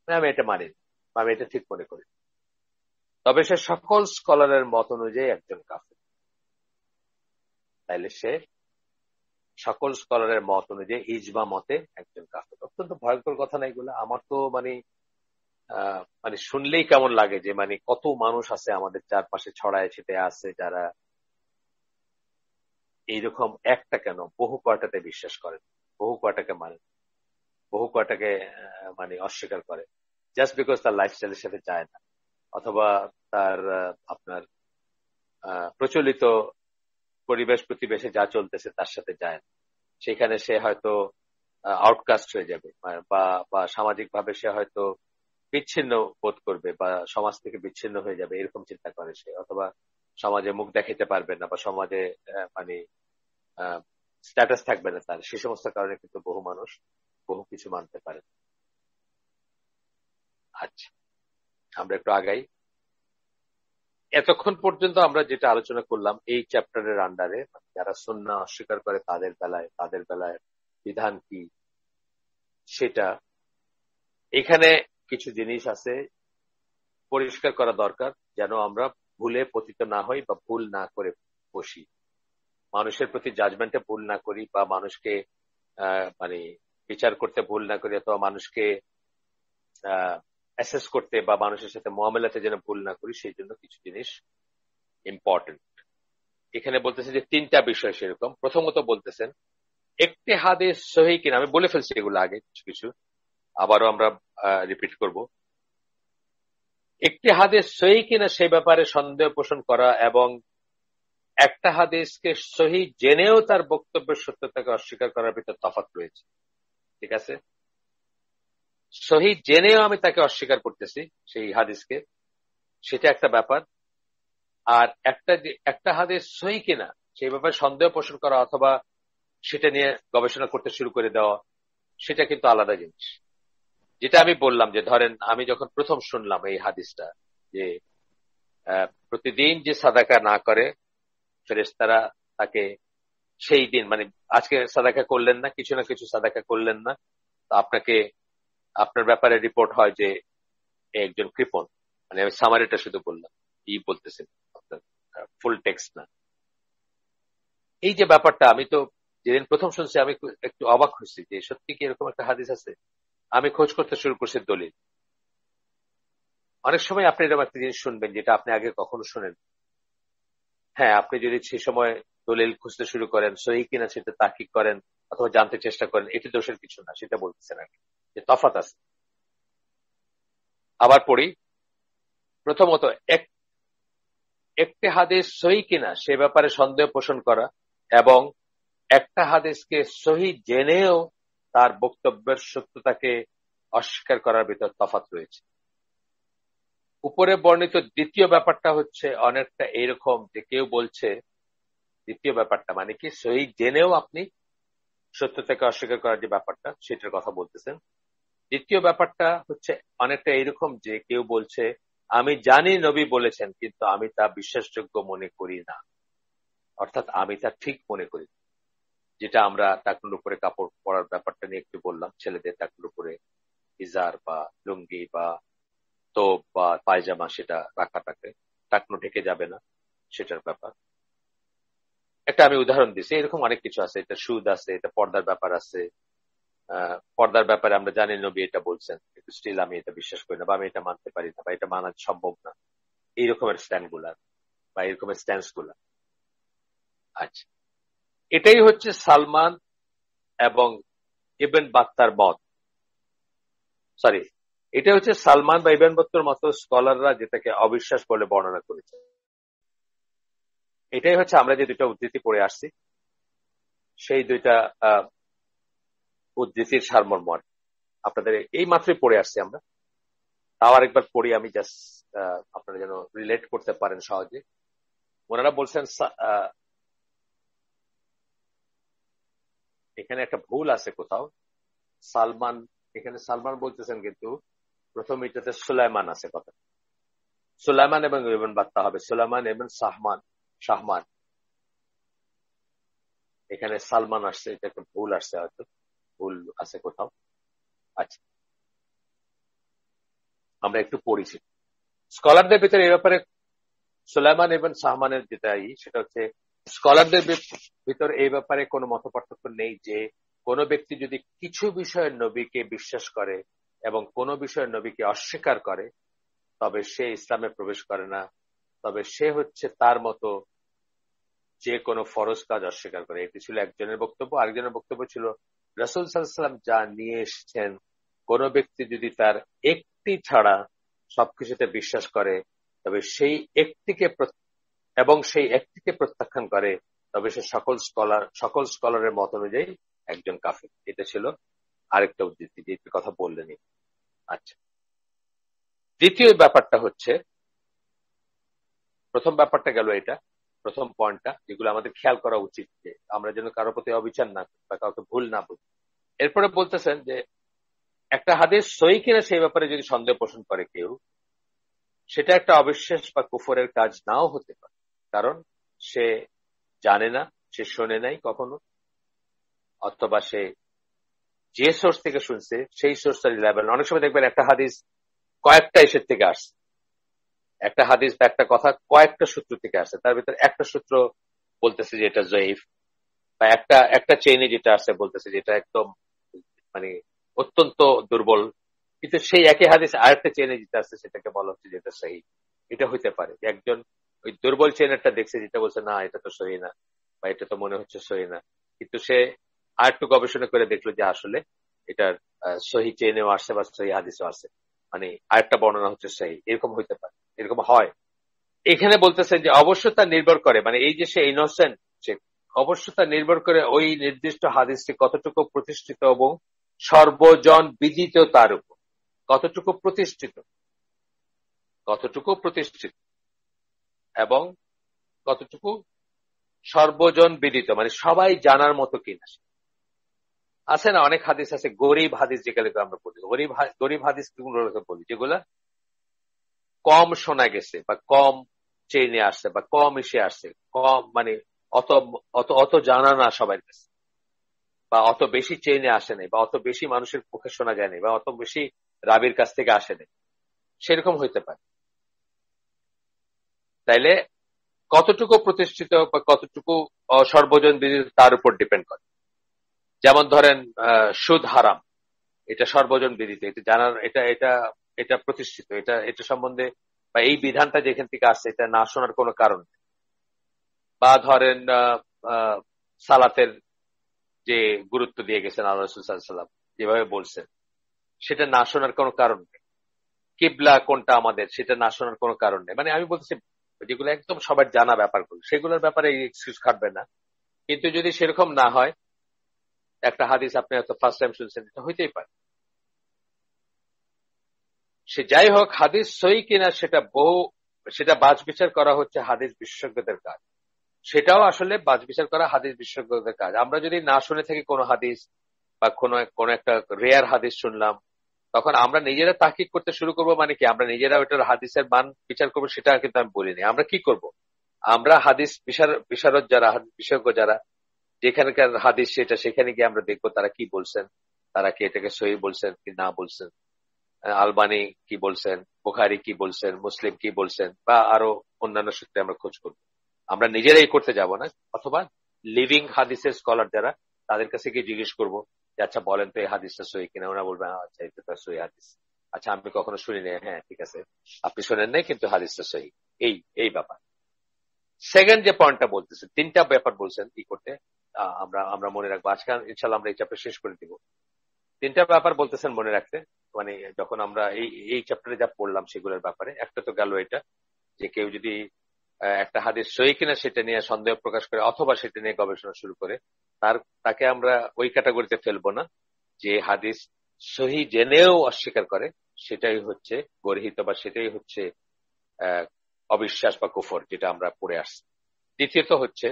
আমি এটা মানি না, আমি এটা ঠিক মনে করি, তবে সে সকল স্কলারের মত অনুযায়ী একজন কাফের। তাইলে সে সকল স্কলারের মত অনুযায়ী ইজমা মতে একজন কাফের। অত্যন্ত ভয়ঙ্কর কথা না এগুলো। আমার তো মানে শুনলেই কেমন লাগে যে মানে কত মানুষ আছে আমাদের চারপাশে ছড়ায় ছিটে আছে যারা এইরকম একটা কেন বহু কয়টাতে বিশ্বাস করেন, বহু কয়টাকে মানে, বহু কয়টাকে মানে অস্বীকার করে, জাস্ট বিকজ তার লাইফস্টাইলের সাথে যায় না, অথবা তার আপনার প্রচলিত পরিবেশ প্রতিবেশে যা চলতেছে তার সাথে যায় না, সেখানে সে হয়তো আউটকাস্ট হয়ে যাবে, বা সামাজিক ভাবে সে হয়তো বিচ্ছিন্ন বোধ করবে, বা সমাজ থেকে বিচ্ছিন্ন হয়ে যাবে, এরকম চিন্তা করে সে, অথবা সমাজে মুখ দেখাতে পারবে না, বা সমাজে মানে স্ট্যাটাস থাকবে না তার, সে সমস্ত কারণে কিন্তু বহু মানুষ বহু কিছু মানতে পারে। আচ্ছা, আমরা একটু আগাই। এতক্ষণ পর্যন্ত আমরা যেটা আলোচনা করলাম এই চ্যাপ্টারের আন্ডারে, যারা সুন্নাহ অস্বীকার করে তাদের বেলায় বিধান কি, সেটা এখানে কিছু জিনিস আছে পরিষ্কার করা দরকার, যেন আমরা ভুলে পতিত না হই বা ভুল না করে বসি, মানুষের প্রতি জাজমেন্টে ভুল না করি, বা মানুষকে মানে বিচার করতে ভুল না করি, অথবা মানুষকে অ্যাসেস করতে বা মানুষের সাথে মুআমালাতে যেন ভুল না করি, সেই জন্য কিছু জিনিস ইম্পর্টেন্ট। এখানে বলতেছে যে তিনটা বিষয় সেরকম। প্রথমত বলতেছেন একটি হাদিস সহিহ কিনা, আমি বলে ফেলছি এগুলো আগে কিছু কিছু, আবারও আমরা রিপিট করব। একটি হাদিস সহিহ কিনা সে ব্যাপারে সন্দেহ পোষণ করা, এবং একটা হাদিসকে সহিহ জেনেও তার বক্তব্যের সত্যতাকে অস্বীকার করার ভিতর তফাৎ রয়েছে। ঠিক আছে, সহিহ জেনেও আমি তাকে অস্বীকার করতেছি সেই হাদিসকে, সেটা একটা ব্যাপার। আর একটা হাদিস সহিহ কিনা সেই ব্যাপারে সন্দেহ পোষণ করা, অথবা সেটা নিয়ে গবেষণা করতে শুরু করে দেওয়া, সেটা কিন্তু আলাদা জিনিস। যেটা আমি বললাম যে ধরেন আমি যখন প্রথম শুনলাম এই হাদিসটা, যে প্রতিদিন যে সাদাকা না করে ফেরেশতারা তাকে সেই দিন, মানে আজকে সাদাকা করলেন না, কিছু না কিছু সাদাকা করলেন না, তো আপনার ব্যাপারে রিপোর্ট হয় যে একজন কৃপণ, মানে আমি সামারিটা শুধু বললাম, বলতেছেন আপনার ফুল টেক্সট না। এই যে ব্যাপারটা, আমি তো যেদিন প্রথম শুনছি আমি একটু অবাক হয়েছি যে সত্যি কি এরকম একটা হাদিস আছে। আমি খোঁজ করতে শুরু করছি দলিল। অনেক সময় আপনি এরকম একটা জিনিস শুনবেন যেটা আপনি আগে কখনো শুনেন। হ্যাঁ, আপনি যদি সে সময় দলিল খুঁজতে শুরু করেন, সহিহ কিনা সেটা তাহকিক করেন অথবা জানতে চেষ্টা করেন, এটি দোষের কিছু না, সেটা বলতেছেন আগে যে তফাৎ আছে। আবার পড়ি, প্রথমত একটি হাদিস সহিহ কিনা সে ব্যাপারে সন্দেহ পোষণ করা, এবং একটা হাদিসকে সহিহ জেনেও তার বক্তব্যের সত্যতাকে অস্বীকার করার ভিতর তফাৎ রয়েছে। উপরে বর্ণিত দ্বিতীয় ব্যাপারটা হচ্ছে অনেকটা এইরকম যে কেউ বলছে, দ্বিতীয় ব্যাপারটা মানে কি, সহিহ জেনেও আপনি সত্যতাকে অস্বীকার করার যে ব্যাপারটা সেটার কথা বলতেছেন। দ্বিতীয় ব্যাপারটা হচ্ছে অনেকটা এইরকম যে কেউ বলছে আমি জানি নবী বলেছেন, কিন্তু আমি তা বিশ্বাসযোগ্য মনে করি না, অর্থাৎ আমি তা ঠিক মনে করি। যেটা আমরা টাকনুর উপরে কাপড় পরার ব্যাপারটা নিয়ে একটু বললাম, ছেলেদের টাকনুর উপরে ইজার বা লুঙ্গি বা তোপ বা পায়জামা সেটা রাখাটাকে, টাকনু ঢেকে যাবে না, সেটার ব্যাপার একটা আমি উদাহরণ দিচ্ছি। এরকম অনেক কিছু আছে, এটা সুদ আছে, এটা পর্দার ব্যাপার আছে। পর্দার ব্যাপারে আমরা জানি নবী এটা বলছেন, কিন্তু স্টিল আমি এটা বিশ্বাস করি না, বা আমি এটা মানতে পারি না, বা এটা মানা সম্ভব না, এই রকমের স্ট্যান্ড গুলা বা এরকমের স্ট্যান্স গুলা। আচ্ছা, এটাই হচ্ছে সালমান এবং ইবন বাত্তার মত, সরি, এটা হচ্ছে সালমান বা ইবন বাত্তার মতো স্কলাররা যেটাকে অবিশ্বাস বলে বর্ণনা করেছে। এটাই হচ্ছে আমরা যে দুইটা উদ্ধৃতি পড়ে আসছি, সেই দুইটা উদ্ধৃতির সারমর্ম। আপনাদের এই মাত্রই পড়ে আসছি আমরা, তাও আরেকবার পড়ি আমি, জাস্ট আপনারা যেন রিলেট করতে পারেন সহজে। ওনারা বলছেন এখানে একটা ভুল আছে কোথাও, সালমান, এখানে সালমান বলতেছেন, কিন্তু প্রথম এটাতে সুলাইমান আছে কথা, সুলাইমান এবং ইবন বাত্তা হবে সুলাইমান এবং শাহমান, এখানে সালমান আসছে, এটা একটা ভুল আসছে, হয়তো ভুল আছে কোথাও। আচ্ছা, আমরা একটু পড়েছি স্কলারদের ভিতরে এই ব্যাপারে, সুলাইমান এবং শাহমানের যেটাই, সেটা হচ্ছে স্কলারদের ভিতর এই ব্যাপারে কোনো মত পার্থক্য নেই যে কোন ব্যক্তি যদি কিছু বিষয়ে নবীকে বিশ্বাস করে এবং কোন বিষয়ে নবীকে অস্বীকার করে, তবে সে ইসলামে প্রবেশ করে না, তবে সে হচ্ছে তার মতো যে কোনো ফরজ কাজ অস্বীকার করে। এটি ছিল একজনের বক্তব্য। আরেকজনের বক্তব্য ছিল রাসূল সাল্লাল্লাহু আলাইহি ওয়াসাল্লাম যা নিয়ে এসেছেন, কোন ব্যক্তি যদি তার একটি ছাড়া সবকিছুতে বিশ্বাস করে, তবে সেই একটিকে প্রত্যাখ্যান করে, তবে সে সকল স্কলারের মত অনুযায়ী একজন কাফির। এটা ছিল আরেকটা উদ্ধৃতি, যে কথা বললেনি। আচ্ছা, দ্বিতীয় ব্যাপারটা হচ্ছে, প্রথম ব্যাপারটা গেল এটা, প্রথম পয়েন্টটা, যেগুলো আমাদের খেয়াল করা উচিত, যে আমরা যেন কারোর প্রতি অবিচার না করি বা কাউকে ভুল না বুঝি। এরপরে বলতেছেন যে একটা হাদিস সহিহ কিনা সেই ব্যাপারে যদি সন্দেহ পোষণ করে কেউ, সেটা একটা অবিশ্বাস বা কুফরের কাজ নাও হতে পারে, কারণ সে জানে না, সে শোনে নাই কখনো, অথবা সে যে সোর্স থেকে শুনছে সেই সোর্সটা রিলায়েবল। অনেক সময় দেখবেন একটা হাদিস কয়েকটা এসের থেকে আসছে, একটা হাদিস বা একটা কথা কয়েকটা সূত্র থেকে আসছে, তার ভিতরে একটা সূত্র বলতেছে যে এটা জয়ীফ, বা একটা চেইনে যেটা আসছে বলতেছে যে এটা একদম মানে অত্যন্ত দুর্বল, কিন্তু সেই একই হাদিস আরেকটা চেইনে যেটা আসছে সেটাকে বলা হচ্ছে যে এটা সহি। এটা হইতে পারে যে একজন ওই দুর্বল চেইনেরটা দেখছে, যেটা বলছে না এটা তো সহি না, বা এটা তো মনে হচ্ছে সহি না, কিন্তু সে আরেকটু গবেষণা করে দেখলো যে আসলে এটার সহি চেইনেও আসছে বা সহি হাদিসও আছে, মানে আরেকটা বর্ণনা হচ্ছে সহি, এরকম হইতে পারে, এরকম হয়। এখানে বলতেছেন যে অবশ্য তা নির্ভর করে, মানে এই যে সে ইনোসেন্ট, সে অবশ্য তা নির্ভর করে ওই নির্দিষ্ট হাদিসটি কতটুকু প্রতিষ্ঠিত এবং সর্বজন বিদিত তার উপর, কতটুকু প্রতিষ্ঠিত এবং কতটুকু সর্বজন বিদিত, মানে সবাই জানার মতো কিনা। আছে না অনেক হাদিস আছে গরিব হাদিস, যেগুলোকে আমরা বলি গরিব হাদিস, কোনগুলোকে বলি যেগুলা কম শোনা গেছে বা কম চেইনে আসছে বা কম এসে আসছে, কম মানে অত অত অত জানা না সবার কাছে, বা অত বেশি চেইনে আসে নাই, বা অত বেশি মানুষের মুখে শোনা যায়নি, বা অত বেশি রাবির কাছ থেকে আসে নাই, সেরকম হইতে পারে। তাইলে কতটুকু প্রতিষ্ঠিত বা কতটুকু সর্বজন বিদিত তার উপর ডিপেন্ড করে। যেমন ধরেন সুদ হারাম, এটা সর্বজন বিদিত, এটা জানার, এটা এটা এটা প্রতিষ্ঠিত, এটা এটা সম্বন্ধে বা এই বিধানটা যেখান থেকে আসছে এটা না শোনার কোনো কারণ নেই। বা ধরেন সালাতের যে গুরুত্ব দিয়ে গেছেন আল্লাহ রাসূল সাল্লাল্লাহু আলাইহি ওয়াসাল্লাম, যেভাবে বলছেন, সেটা না শোনার কোনো কারণ নেই। কিবলা কোনটা আমাদের, সেটা না শোনার কোনো কারণ নেই। মানে আমি বলতেছি যেগুলো একদম সবার জানা ব্যাপারগুলো, সেগুলোর ব্যাপারে এই এক্সকিউজ খাটবে না। কিন্তু যদি সেরকম না হয়, একটা হাদিস আপনি হয়তো ফার্স্ট টাইম শুনছেন, এটা হইতেই পারে। সে যাই হোক, হাদিস সহি কিনা সেটা বাছ বিচার করা হচ্ছে হাদিস বিশেষজ্ঞদের কাজ। সেটাও আসলে বাছ বিচার করা হাদিস বিশেষজ্ঞদের কাজ। আমরা যদি না শুনে থাকি কোনো হাদিস বা কোনো একটা রেয়ার হাদিস শুনলাম, তখন আমরা নিজেরা তাহকিক করতে শুরু করবো, মানে কি আমরা নিজেরা ওইটার হাদিসের মান বিচার করবো, সেটা কিন্তু আমি বলিনি। আমরা কি করব, আমরা হাদিস বিশারদ যারা, হাদিস বিশেষজ্ঞ যারা, যেখানকার হাদিস সেটা, সেখানে গিয়ে আমরা দেখবো তারা কি বলছেন, তারা কি এটাকে সহি বলছেন কি না বলছেন, আলবানি কি বলছেন, বুখারী কি বলছেন, মুসলিম কি বলছেন, বা আরো অন্যান্য সূত্রে আমরা খোঁজ করবো। আমরা নিজেরাই করতে যাব না, অথবা লিভিং হাদিসের স্কলার যারা, তাদের কাছে গিয়ে জিজ্ঞেস করবো যে আচ্ছা বলেন তো এই হাদিসটা সহি কিনা। ওরা বলবে আচ্ছা এটা তো সহি হাদিস, আচ্ছা আমি কখনো শুনি নাই, হ্যাঁ ঠিক আছে আপনি শোনেন নাই কিন্তু হাদিসটা সহি। এই এই ব্যাপার। সেকেন্ড যে পয়েন্টটা বলতেছে, তিনটা ব্যাপার বলছেন কি করতে, আমরা আমরা মনে রাখবো। আজকে ইনশাল্লাহ আমরা এই চ্যাপ্টার শেষ করে দিব। তিনটা ব্যাপার বলতেছেন মনে রাখতে, মানে যখন আমরা এই এই চ্যাপ্টারে যা পড়লাম সেগুলোর ব্যাপারে। একটা তো গেল এটা যে কেউ যদি একটা হাদিস সহি কিনা সেটা নিয়ে সন্দেহ প্রকাশ করে অথবা সেটা নিয়ে গবেষণা শুরু করে, তাকে আমরা ওই ক্যাটাগরিতে ফেলবো না যে হাদিস সহি জেনেও অস্বীকার করে, সেটাই হচ্ছে গর্হিত বা সেটাই হচ্ছে অবিশ্বাস বা কুফর, যেটা আমরা পড়ে আসছি। দ্বিতীয়ত হচ্ছে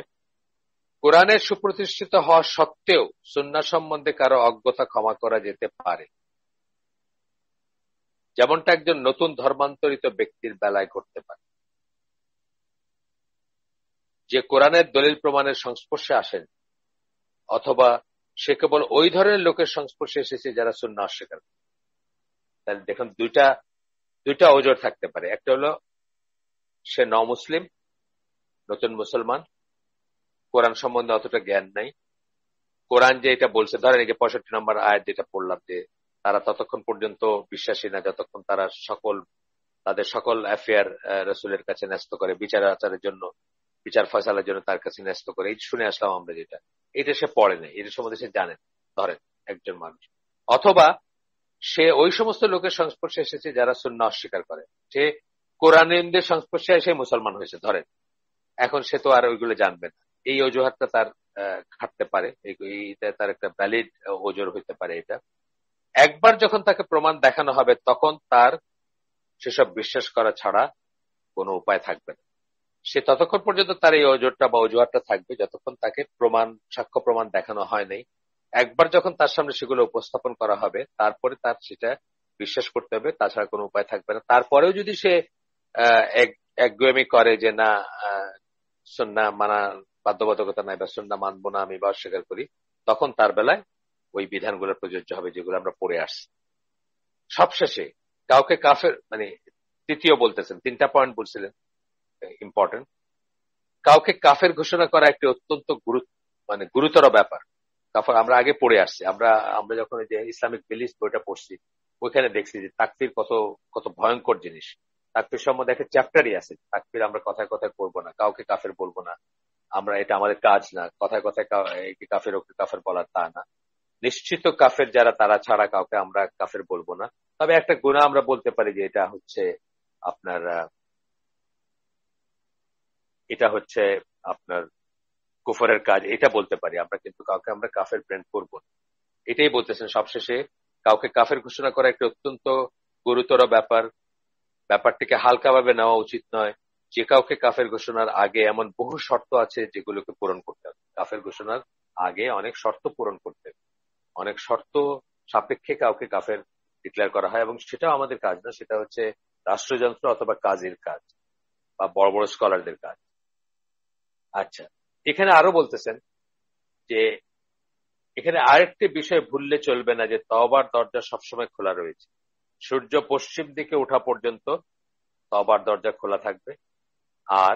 কোরআনের সুপ্রতিষ্ঠিত হওয়া সত্ত্বেও সুন্নাহ সম্বন্ধে কারো অজ্ঞতা ক্ষমা করা যেতে পারে, যেমনটা একজন নতুন ধর্মান্তরিত ব্যক্তির বেলায় করতে পারে, যে কোরআনের দলিল প্রমাণের সংস্পর্শে আসেন, অথবা সে কেবল ওই ধরনের লোকের সংস্পর্শে এসেছে যারা সুন্নাহ অস্বীকার করে। তাহলে দেখুন, দুইটা ওজোর থাকতে পারে। একটা হলো সে মুসলিম, নতুন মুসলমান, কোরআন সম্বন্ধে অতটা জ্ঞান নাই। কোরআন যে এটা বলছে, ধরেন এই যে 65 নম্বর আয়াত যেটা পড়লাম, যে তারা ততক্ষণ পর্যন্ত বিশ্বাসী না যতক্ষণ তারা তাদের সকল অ্যাফেয়ার রসুলের কাছে ন্যস্ত করে, বিচার আচারের জন্য, বিচার ফয়সালার জন্য তার কাছে ন্যস্ত করে। এই শুনে আসলাম আমরা, যেটা এটা সে পড়ে নাই, এটা সম্বন্ধে সে জানেন, ধরেন একজন মানুষ। অথবা সে ওই সমস্ত লোকের সংস্পর্শে এসেছে যারা সুন্নাহ অস্বীকার করে, সে কোরআনের সংস্পর্শে এসে মুসলমান হয়েছে ধরেন, এখন সে তো আর ওইগুলো জানবে না। এই অজুহাতটা তার খাটতে পারে, এইটা তার একটা ভ্যালিড ওজোর হইতে পারে। এটা একবার যখন তাকে প্রমাণ দেখানো হবে, তখন তার সেসব বিশ্বাস করা ছাড়া কোনো উপায় থাকবে না। সে ততক্ষণ পর্যন্ত তার এই ওজোরটা বা অজুহাতটা থাকবে যতক্ষণ তাকে সাক্ষ্য প্রমাণ দেখানো হয় নাই। একবার যখন তার সামনে সেগুলো উপস্থাপন করা হবে, তারপরে তার সেটা বিশ্বাস করতে হবে, তাছাড়া কোনো উপায় থাকবে না। তারপরেও যদি সে একগুয়েমি করে যে না, সুন্নাহ মানা বাধ্যবাধকতা নাই, বা সুন্নাহ মানবো না আমি বা অস্বীকার করি, তখন তার বেলায় ওই বিধানগুলো প্রযোজ্য হবে যেগুলো আমরা পড়ে আসছি। সবশেষে কাউকে কাফের, তৃতীয় বলতেছেন, 3টা পয়েন্ট বলছিলেন ইম্পর্টেন্ট। কাউকে কাফের ঘোষণা করা একটি অত্যন্ত গুরুতর ব্যাপার। কাফের আমরা আগে পড়ে আসছি, আমরা যখন এই যে ইসলামিক বিলিফ বইটা পড়ছি, ওইখানে দেখছি যে তাকফির কত কত ভয়ঙ্কর জিনিস। তাকফির সম্বন্ধে একটা চ্যাপ্টারই আছে। তাকফির আমরা কথায় কথায় করবো না, কাউকে কাফের বলবো না, আমরা এটা আমাদের কাজ না, কথায় কথায় কাফের ওকে কাফের বলার তা না। নিশ্চিত কাফের যারা, তারা ছাড়া কাউকে আমরা কাফের বলবো না। তবে একটা গুনাহ আমরা বলতে পারি যে এটা হচ্ছে আপনার কুফরের কাজ, এটা বলতে পারি আমরা, কিন্তু কাউকে আমরা কাফের ব্র্যান্ড করবো না। এটাই বলতেছেন সবশেষে, কাউকে কাফের ঘোষণা করা একটা অত্যন্ত গুরুতর ব্যাপার, ব্যাপারটিকে হালকাভাবে নেওয়া উচিত নয়। যে কাউকে কাফের ঘোষণার আগে এমন বহু শর্ত আছে যেগুলোকে পূরণ করতে হবে। কাফের ঘোষণার আগে অনেক শর্ত পূরণ করতে হবে, অনেক শর্ত সাপেক্ষে কাউকে কাফের ডিক্লেয়ার করা হয়, এবং সেটাও আমাদের কাজ না, সেটা হচ্ছে রাষ্ট্রযন্ত্র অথবা কাজীর কাজ বা বড় বড় স্কলারদের কাজ। আচ্ছা, এখানে আরো বলতেছেন যে এখানে আরেকটি বিষয় ভুললে চলবে না, যে তওবার দরজা সবসময় খোলা রয়েছে। সূর্য পশ্চিম দিকে ওঠা পর্যন্ত তওবার দরজা খোলা থাকবে। আর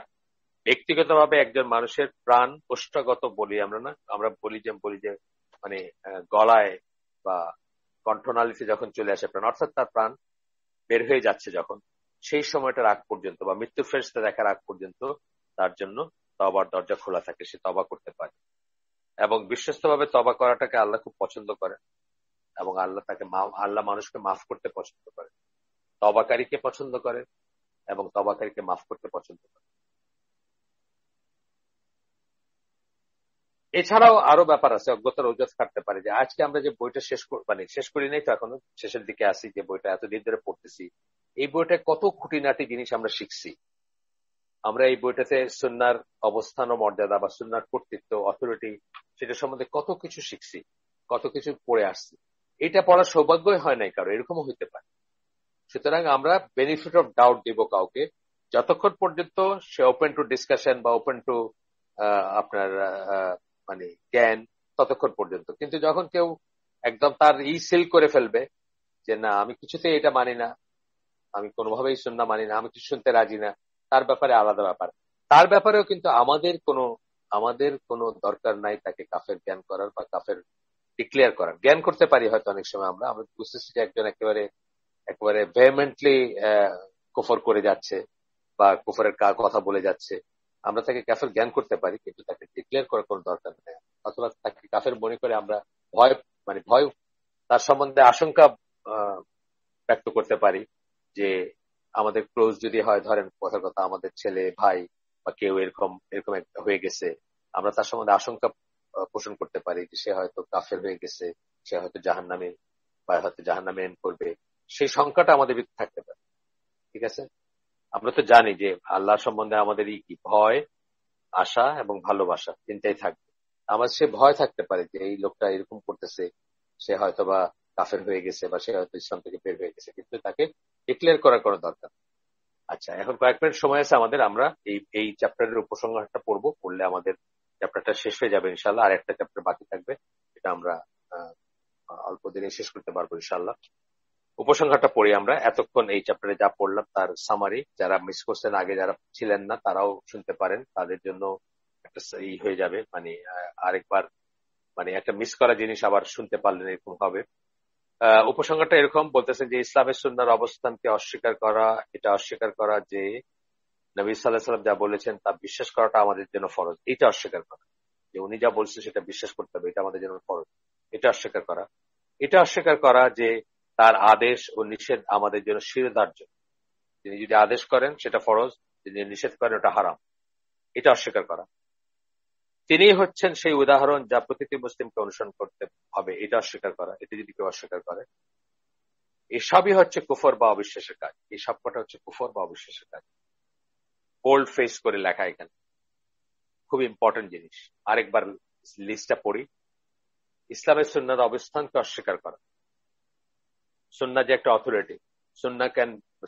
ব্যক্তিগতভাবে একজন মানুষের প্রাণ কোষ্ঠগত বলি আমরা না, আমরা বলি যে গলায় বা কণ্ঠনালীতে যখন চলে আসে প্রাণ, অর্থাৎ তার প্রাণ বের হয়ে যাচ্ছে যখন, সেই সময়টার আগ পর্যন্ত বা মৃত্যু ফেরেশতা দেখার আগ পর্যন্ত তার জন্য তওবার দরজা খোলা থাকে, সে তওবা করতে পারে। এবং বিশ্বস্তভাবে তওবা করাটাকে আল্লাহ খুব পছন্দ করেন, এবং আল্লাহ মানুষকে মাফ করতে পছন্দ করেন, তওবাকারীকে পছন্দ করেন এবং তওবাকারীকে মাফ করতে পছন্দ করেন। এছাড়াও আরো ব্যাপার আছে, অজ্ঞতার অজুহাত কাটতে পারে। যে আজকে আমরা যে বইটা শেষ করি নাই তো, এখনো শেষের দিকে আসি, যে বইটা এতদিন ধরে পড়তেছি, এই বইটা কত খুঁটিনাটি জিনিস আমরা শিখছি। আমরা এই বইটাতে সুন্নাহর অবস্থান ও মর্যাদা বা সুন্নাহর কর্তৃত্ব, অথরিটি, সেটা সম্বন্ধে কত কিছু শিখছি, কত কিছু পড়ে আসছি। এটা পড়ার সৌভাগ্যই হয় নাই কারো, এরকমও হইতে পারে। সুতরাং আমরা বেনিফিট অফ ডাউট দিব কাউকে, যতক্ষণ পর্যন্ত সে ওপেন টু ডিসকাশন বা ওপেন টু আপনার জ্ঞান, ততক্ষণ পর্যন্ত। কিন্তু যখন কেউ একদম তার সিল করে ফেলবে যে না, আমি কিছুতেই এটা মানি না, আমি কোনোভাবেই সুন্নাহ মানি না, আমি কিছু শুনতে রাজি না, তার ব্যাপারে আলাদা ব্যাপার। তার ব্যাপারেও কিন্তু আমাদের কোনো দরকার নাই তাকে কাফের জ্ঞান করার বা কাফের ডিক্লেয়ার করার। জ্ঞান করতে পারি হয়তো অনেক সময়, আমরা বুঝতেছি যে একজন একেবারে ভেহেমেন্টলি কুফর করে যাচ্ছে বা কুফরের কথা বলে যাচ্ছে, আমরা তাকে কাফের জ্ঞান করতে পারি, কিন্তু তাকে ডিক্লেয়ার করার কোনো দরকার নেই। অথবা তাকে কাফের মনে করে আমরা ভয় তার সম্বন্ধে আশঙ্কা ব্যক্ত করতে পারি, যে আমাদের ক্লোজ যদি হয়, ধরেন কথার কথা আমাদের ছেলে ভাই বা কেউ এরকম হয়ে গেছে, আমরা তার সম্বন্ধে আশঙ্কা পোষণ করতে পারি যে সে হয়তো কাফের হয়ে গেছে, সে হয়তো জাহান্নামী বা হয়তো জাহান্নামে এন্ড করবে, সেই সংখ্যাটা আমাদের ভিতরে থাকতে পারে। ঠিক আছে, আমরা তো জানি যে আল্লাহ সম্বন্ধে আমাদের কি ভয়, আশা এবং ভালোবাসা তিনটাই থাকবে। আমার সে ভয় থাকতে পারে যে এই লোকটা এরকম করতেছে, সে হয়তো বা কাফের হয়ে গেছে বা সে হয়তো ইসলাম থেকে বের হয়ে গেছে, কিন্তু তাকে ডিক্লেয়ার করার কোনো দরকার। আচ্ছা, এখন কয়েক মিনিট সময় আছে আমাদের, আমরা এই চ্যাপ্টারের উপসংহারটা পড়বো, পড়লে আমাদের চ্যাপ্টারটা শেষ হয়ে যাবে ইনশাল্লাহ। আর একটা চ্যাপ্টার বাকি থাকবে, এটা আমরা আহ, অল্প দিনে শেষ করতে পারবো ইনশাল্লাহ। উপসংহারটা পড়ি আমরা। এতক্ষণ এই চ্যাপ্টারে যা পড়লাম তার সামারি, যারা মিস করছেন আগে, যারা ছিলেন না তারাও শুনতে পারেন, তাদের জন্য একটা হয়ে যাবে, মানে আরেকবার মানে একটা মিস করা জিনিস আবার শুনতে পারলেন এরকম হবে। উপসংহারটা এরকম বলতেছেন যে ইসলামের সুন্নাহর অবস্থানকে অস্বীকার করা, এটা অস্বীকার করা যে নবী সাল্লাল্লাহু আলাইহি সাল্লাম যা বলেছেন তা বিশ্বাস করাটা আমাদের জন্য ফরজ, এটা অস্বীকার করা। যে উনি যা বলছেন সেটা বিশ্বাস করতে হবে, এটা আমাদের জন্য ফরজ, এটা অস্বীকার করা। এটা অস্বীকার করা যে তার আদেশ ও নিষেধ আমাদের জন্য শিরোধার্য। তিনি যদি আদেশ করেন সেটা ফরজ, তিনি নিষেধ করেন ওটা হারাম, এটা অস্বীকার করা। তিনি হচ্ছেন সেই উদাহরণ যা প্রতিটি মুসলিমকে অনুসরণ করতে হবে, এটা অস্বীকার করা। এটা যদি কেউ অস্বীকার করে, এসবই হচ্ছে কুফর বা অবিশ্বাসের কাজ। এই সবকটা হচ্ছে কুফর বা অবিশ্বাসের কাজ। বোল্ড ফেস করে লেখা এখানে, খুব ইম্পর্টেন্ট জিনিস। আরেকবার লিস্টটা পড়ি। ইসলামের সুন্নাহর অবস্থানকে অস্বীকার করা। সুন্নাহ যে একটা অথরিটি,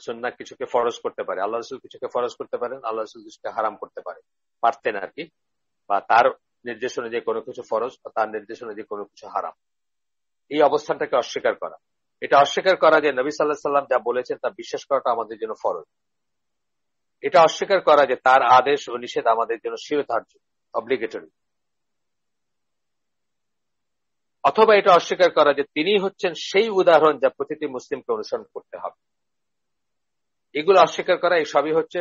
সুন্নাহ কিছুকে ফরজ করতে পারে, আল্লাহ রসুল কিছুকে ফরজ করতে পারেন, আল্লাহ রসুল কিছুকে হারাম করতে পারে, পারতেন আর কি, বা তার নির্দেশ অনুযায়ী কোনো কিছু ফরজ, তার নির্দেশ অনুযায়ী কোনো কিছু হারাম। এই অবস্থানটাকে অস্বীকার করা, এটা অস্বীকার করা যে নবী সাল্লাল্লাহু আলাইহি সাল্লাম যা বলেছেন তা বিশ্বাস করাটা আমাদের জন্য ফরজ। এটা অস্বীকার করা যে তার আদেশ ও নিষেধ আমাদের জন্য শিরোধার্য, অব্লিগেটরি। অথবা এটা অস্বীকার করা যে তিনি হচ্ছেন সেই উদাহরণ যা প্রতিটি মুসলিমকে অনুসরণ করতে হবে। এগুলো অস্বীকার করা, এই সবই হচ্ছে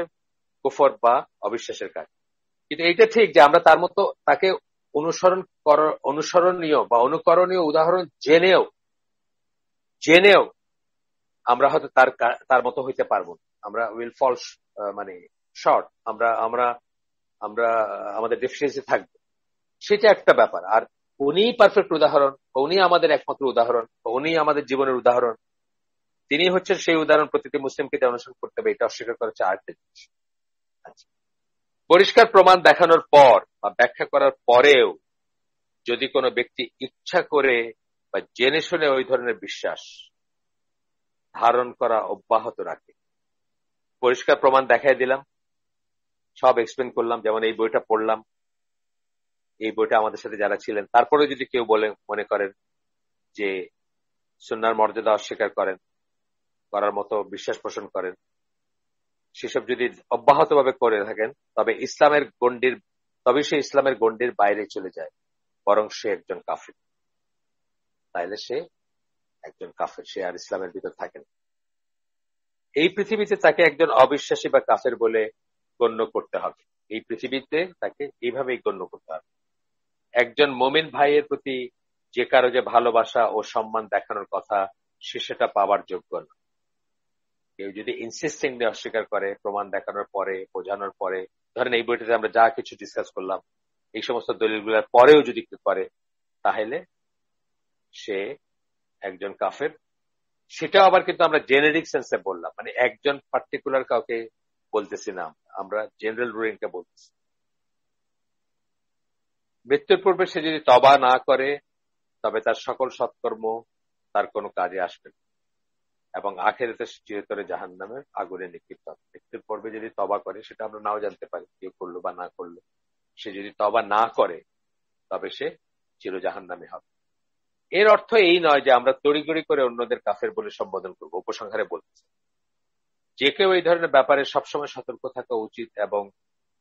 কুফর বা অবিশ্বাসের কাজ। কিন্তু এইটা ঠিক যে আমরা তার মতো তাকে অনুসরণীয় বা অনুকরণীয় উদাহরণ জেনেও আমরা হয়তো তার মতো হইতে পারবো না। আমরা উইল ফল মানে শর্ট, আমরা আমরা আমরা আমাদের ডেফিসিয়েন্সি থাকবে, সেটা একটা ব্যাপার। আর উনি পারফেক্ট উদাহরণ, উনি আমাদের একমাত্র উদাহরণ, উনি আমাদের জীবনের উদাহরণ, তিনি হচ্ছেন সেই উদাহরণ প্রতিটি মুসলিমকে অনুসরণ করতে হবে, এটা অস্বীকার করা হচ্ছে আরেকটা জিনিস। আচ্ছা, পরিষ্কার প্রমাণ দেখানোর পর বা ব্যাখ্যা করার পরেও যদি কোনো ব্যক্তি ইচ্ছা করে বা জেনে শুনে ওই ধরনের বিশ্বাস ধারণ করা অব্যাহত রাখে, পরিষ্কার প্রমাণ দেখাই দিলাম, সব এক্সপ্লেন করলাম, যেমন এই বইটা পড়লাম, এই বইটা আমাদের সাথে যারা ছিলেন, তারপরে যদি কেউ মনে করেন যে সুন্নাহর মর্যাদা অস্বীকার করার মতো বিশ্বাস পোষণ করেন, সেসব যদি অব্যাহতভাবে করে থাকেন, তবে সে ইসলামের গণ্ডির বাইরে চলে যায়, বরং সে একজন কাফির। তাইলে সে একজন কাফের, সে আর ইসলামের ভিতর থাকে না। এই পৃথিবীতে তাকে একজন অবিশ্বাসী বা কাফের বলে গণ্য করতে হবে, এই পৃথিবীতে তাকে এইভাবেই গণ্য করতে হবে। একজন মুমিন ভাইয়ের প্রতি যে কারো যে ভালোবাসা ও সম্মান দেখানোর কথা, সে সেটা পাওয়ার যোগ্য না। কেউ যদি ইনসিস্টিংলি অস্বীকার করে, প্রমাণ দেখানোর পরে, বোঝানোর পরে, ধরেন এই বইটাতে আমরা যা কিছু ডিসকাস করলাম, এই সমস্ত দলিলগুলোর পরেও যদি কেউ করে, তাহলে সে একজন কাফের। সেটাও আবার কিন্তু আমরা জেনেরিক সেন্সে বললাম, মানে একজন পার্টিকুলার কাউকে বলতেছি না, আমরা জেনারেল রুলিংটা বলতেছি। মৃত্যুর পূর্বে সে যদি তওবা না করে, তবে তার সকল সৎকর্ম তার কোনো কাজে আসবে না এবং আখিরাতে চিরতরে জাহান্নামের আগুনে নিক্ষিপ্ত হবে। মৃত্যুর পূর্বে যদি তওবা করে, সেটা আমরা নাও জানতে পারি কেউ করলো বা না করলো, সে যদি তওবা না করে তবে সে চির জাহান্নামে হবে। এর অর্থ এই নয় যে আমরা তড়িঘড়ি করে অন্যদের কাফের বলে সম্বোধন করবো। উপসংহারে বলতেছে যে কেউ এই ধরনের ব্যাপারে সবসময় সতর্ক থাকা উচিত এবং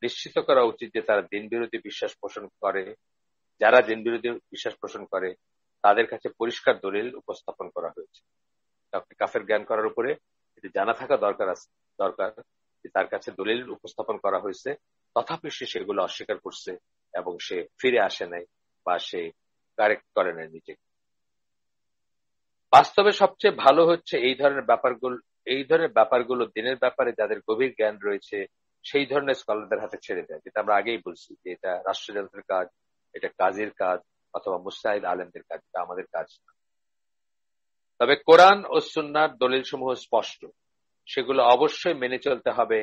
নিশ্চিত করা উচিত যে তারা দিন বিরোধী বিশ্বাস পোষণ করে, যারা দিন বিরোধী বিশ্বাস পোষণ করে তাদের কাছে পরিষ্কার দলিল উপস্থাপন করা হয়েছে। কাফের জ্ঞান করার উপরে এটি জানা থাকা দরকার যে তার কাছে দলিল উপস্থাপন করা হয়েছে, তথাপি সে সেগুলো অস্বীকার করছে এবং সে ফিরে আসে নাই বা সে কারেক্ট করে নাই নিজেকে। বাস্তবে সবচেয়ে ভালো হচ্ছে এই ধরনের ব্যাপারগুলো দিনের ব্যাপারে যাদের গভীর জ্ঞান রয়েছে সেই ধরনের স্কলারদের হাতে ছেড়ে দেয়, যেটা আমরা আগেই বলছি যে এটা রাষ্ট্রযন্ত্রের কাজ, এটা কাজীর কাজ অথবা মুস্তাহিদ আলেমদের কাজ, এটা আমাদের কাজ না। তবে কোরআন ও সুন্নাহর দলিল সমূহ স্পষ্ট, সেগুলো অবশ্যই মেনে চলতে হবে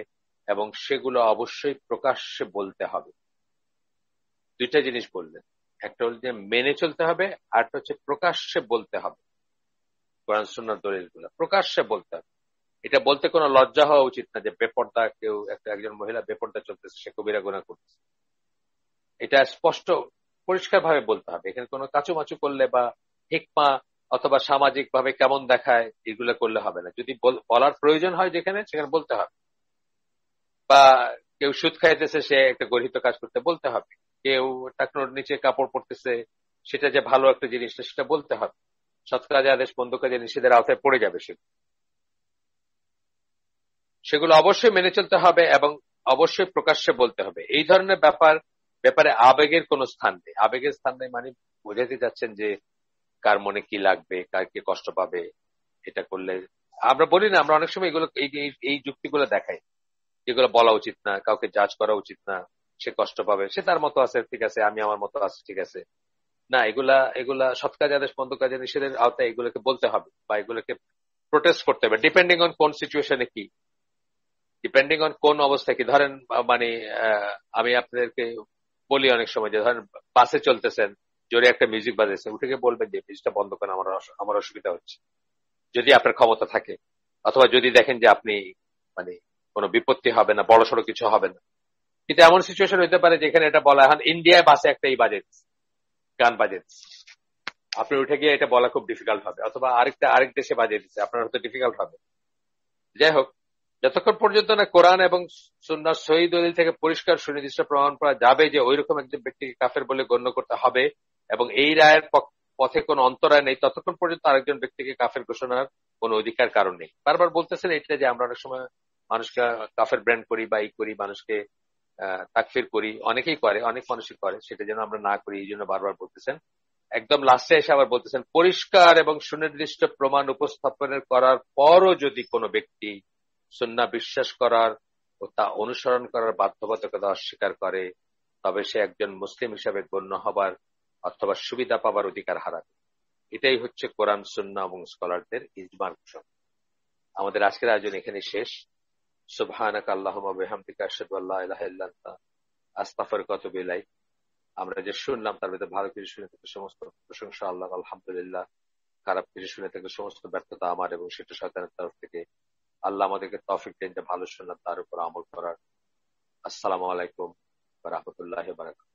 এবং সেগুলো অবশ্যই প্রকাশ্যে বলতে হবে। দুইটা জিনিস বললেন, একটা হল যে মেনে চলতে হবে, আরটা হচ্ছে প্রকাশ্যে বলতে হবে। কোরআন সুন্নাহর দলিলগুলো প্রকাশ্যে বলতে হবে। এটা বলতে কোনো লজ্জা হওয়া উচিত না যে বেপর্দা কেউ, একজন মহিলা বেপর্দা চলতেছে, সে কবিরা গুনাহ করতেছে। এটা স্পষ্ট পরিষ্কার ভাবে বলতে হবে। এখানে কোনো কাচুমাচু করলে বা হিকমা অথবা সামাজিক ভাবে কেমন দেখায় এগুলো করলে হবে না। যদি বলার প্রয়োজন হয় যেখানে, সেখানে বলতে হবে। বা কেউ সুদ খাইতেছে, সে একটা গর্হিত কাজ করতে বলতে হবে। কেউ টাকনোর নিচে কাপড় পরতেছে, সেটা যে ভালো একটা জিনিস সেটা বলতে হবে। সৎ কাজে আদেশ, মন্দ কাজে নিষেধের আওতায় পড়ে যাবে সেগুলো অবশ্যই মেনে চলতে হবে এবং অবশ্যই প্রকাশ্যে বলতে হবে। এই ধরনের ব্যাপারে আবেগের কোনো স্থান নেই। আবেগের স্থান নেই মানে বোঝাতে যাচ্ছেন যে কার মনে কি লাগবে, কার কে কষ্ট পাবে, এটা করলে আমরা বলি না, আমরা অনেক সময় এগুলো এই যুক্তিগুলো দেখাই, যেগুলো বলা উচিত না, কাউকে জাজ করা উচিত না, সে কষ্ট পাবে, সে তার মতো আছে, ঠিক আছে, আমি আমার মতো আছি, ঠিক আছে। না, এগুলা এগুলা সৎ কাজে আদেশ, মন্দ কাজে নিষেধের আওতায় এগুলোকে বলতে হবে বা এগুলোকে প্রোটেস্ট করতে হবে, ডিপেন্ডিং অন কোন সিচুয়েশনে কি, ডিপেন্ডিং অন কোন অবস্থা কি। ধরেন মানে আমি আপনাদেরকে বলি অনেক সময় যে ধরেন বাসে চলতেছেন, জোরে একটা মিউজিক বাজেছে, উঠে গিয়ে বলবেন যে মিউজিকটা বন্ধ করেন, আমার অসুবিধা হচ্ছে, যদি আপনার ক্ষমতা থাকে। অথবা যদি দেখেন যে আপনি মানে কোনো বিপত্তি হবে না, বড়সড় কিছু হবে না। কিন্তু এমন সিচুয়েশন হতে পারে যেখানে এটা বলা, এখন ইন্ডিয়ায় বাসে একটা গান বাজে, আপনি উঠে গিয়ে এটা বলা খুব ডিফিকাল্ট হবে, অথবা আরেক দেশে বাজিয়ে দিচ্ছে, আপনার হয়তো ডিফিকাল্ট হবে। যাই হোক, যতক্ষণ পর্যন্ত না কোরআন এবং সুন্নাহর সহিহ দলিল থেকে পরিষ্কার সুনির্দিষ্ট প্রমাণ করা যাবে যে ওইরকম একজন ব্যক্তিকে কাফের বলে গণ্য করতে হবে এবং এই রায়ের পথে কোনো অন্তরায় নেই, ততক্ষণ পর্যন্ত আরেকজন ব্যক্তিকে কাফের ঘোষণার কোনো অধিকার কারণ নেই। বারবার বলতেছেন এটা যে আমরা অনেক সময় মানুষকে কাফের ব্র্যান্ড করি বা করি, মানুষকে তাকফির করি, অনেকেই করে, অনেক মানুষই করে, সেটা যেন আমরা না করি, এই জন্য বারবার বলতেছেন। একদম লাস্টে এসে আবার বলতেছেন, পরিষ্কার এবং সুনির্দিষ্ট প্রমাণ উপস্থাপনের করার পরও যদি কোনো ব্যক্তি সুন্নাহ বিশ্বাস করার ও তা অনুসরণ করার বাধ্যবাধকতা অস্বীকার করে, তবে সে একজন মুসলিম হিসাবে গণ্য হবার অথবা সুবিধা পাবার অধিকার হারাবে। এটাই হচ্ছে কোরআন, সুন্নাহ এবং স্কলারদের ইজমার ঘোষণা। আমাদের আজকের আয়োজন এখানে শেষ। সুবহানাকা আল্লাহুম্মা ওয়া বিহামদিকা আশহাদু আল্লা ইলাহা ইল্লা আনতা আস্তাগফিরুকা ওয়া আতুবু ইলাইক। আমরা যে শুনলাম তার ভিতরে ভালো কিছু শুনে থেকে সমস্ত প্রশংসা আল্লাহ, আলহামদুলিল্লাহ। খারাপ কিছু শুনে থেকে সমস্ত ব্যর্থতা আমার এবং সেটা শয়তানের তরফ থেকে। আল্লাহ আমাদেরকে তৌফিক দেন যে ভালো শুনলাম তার উপর আমল করার। আসসালামু আলাইকুম ওয়া রাহমাতুল্লাহি ওয়া বারাকাতুহু।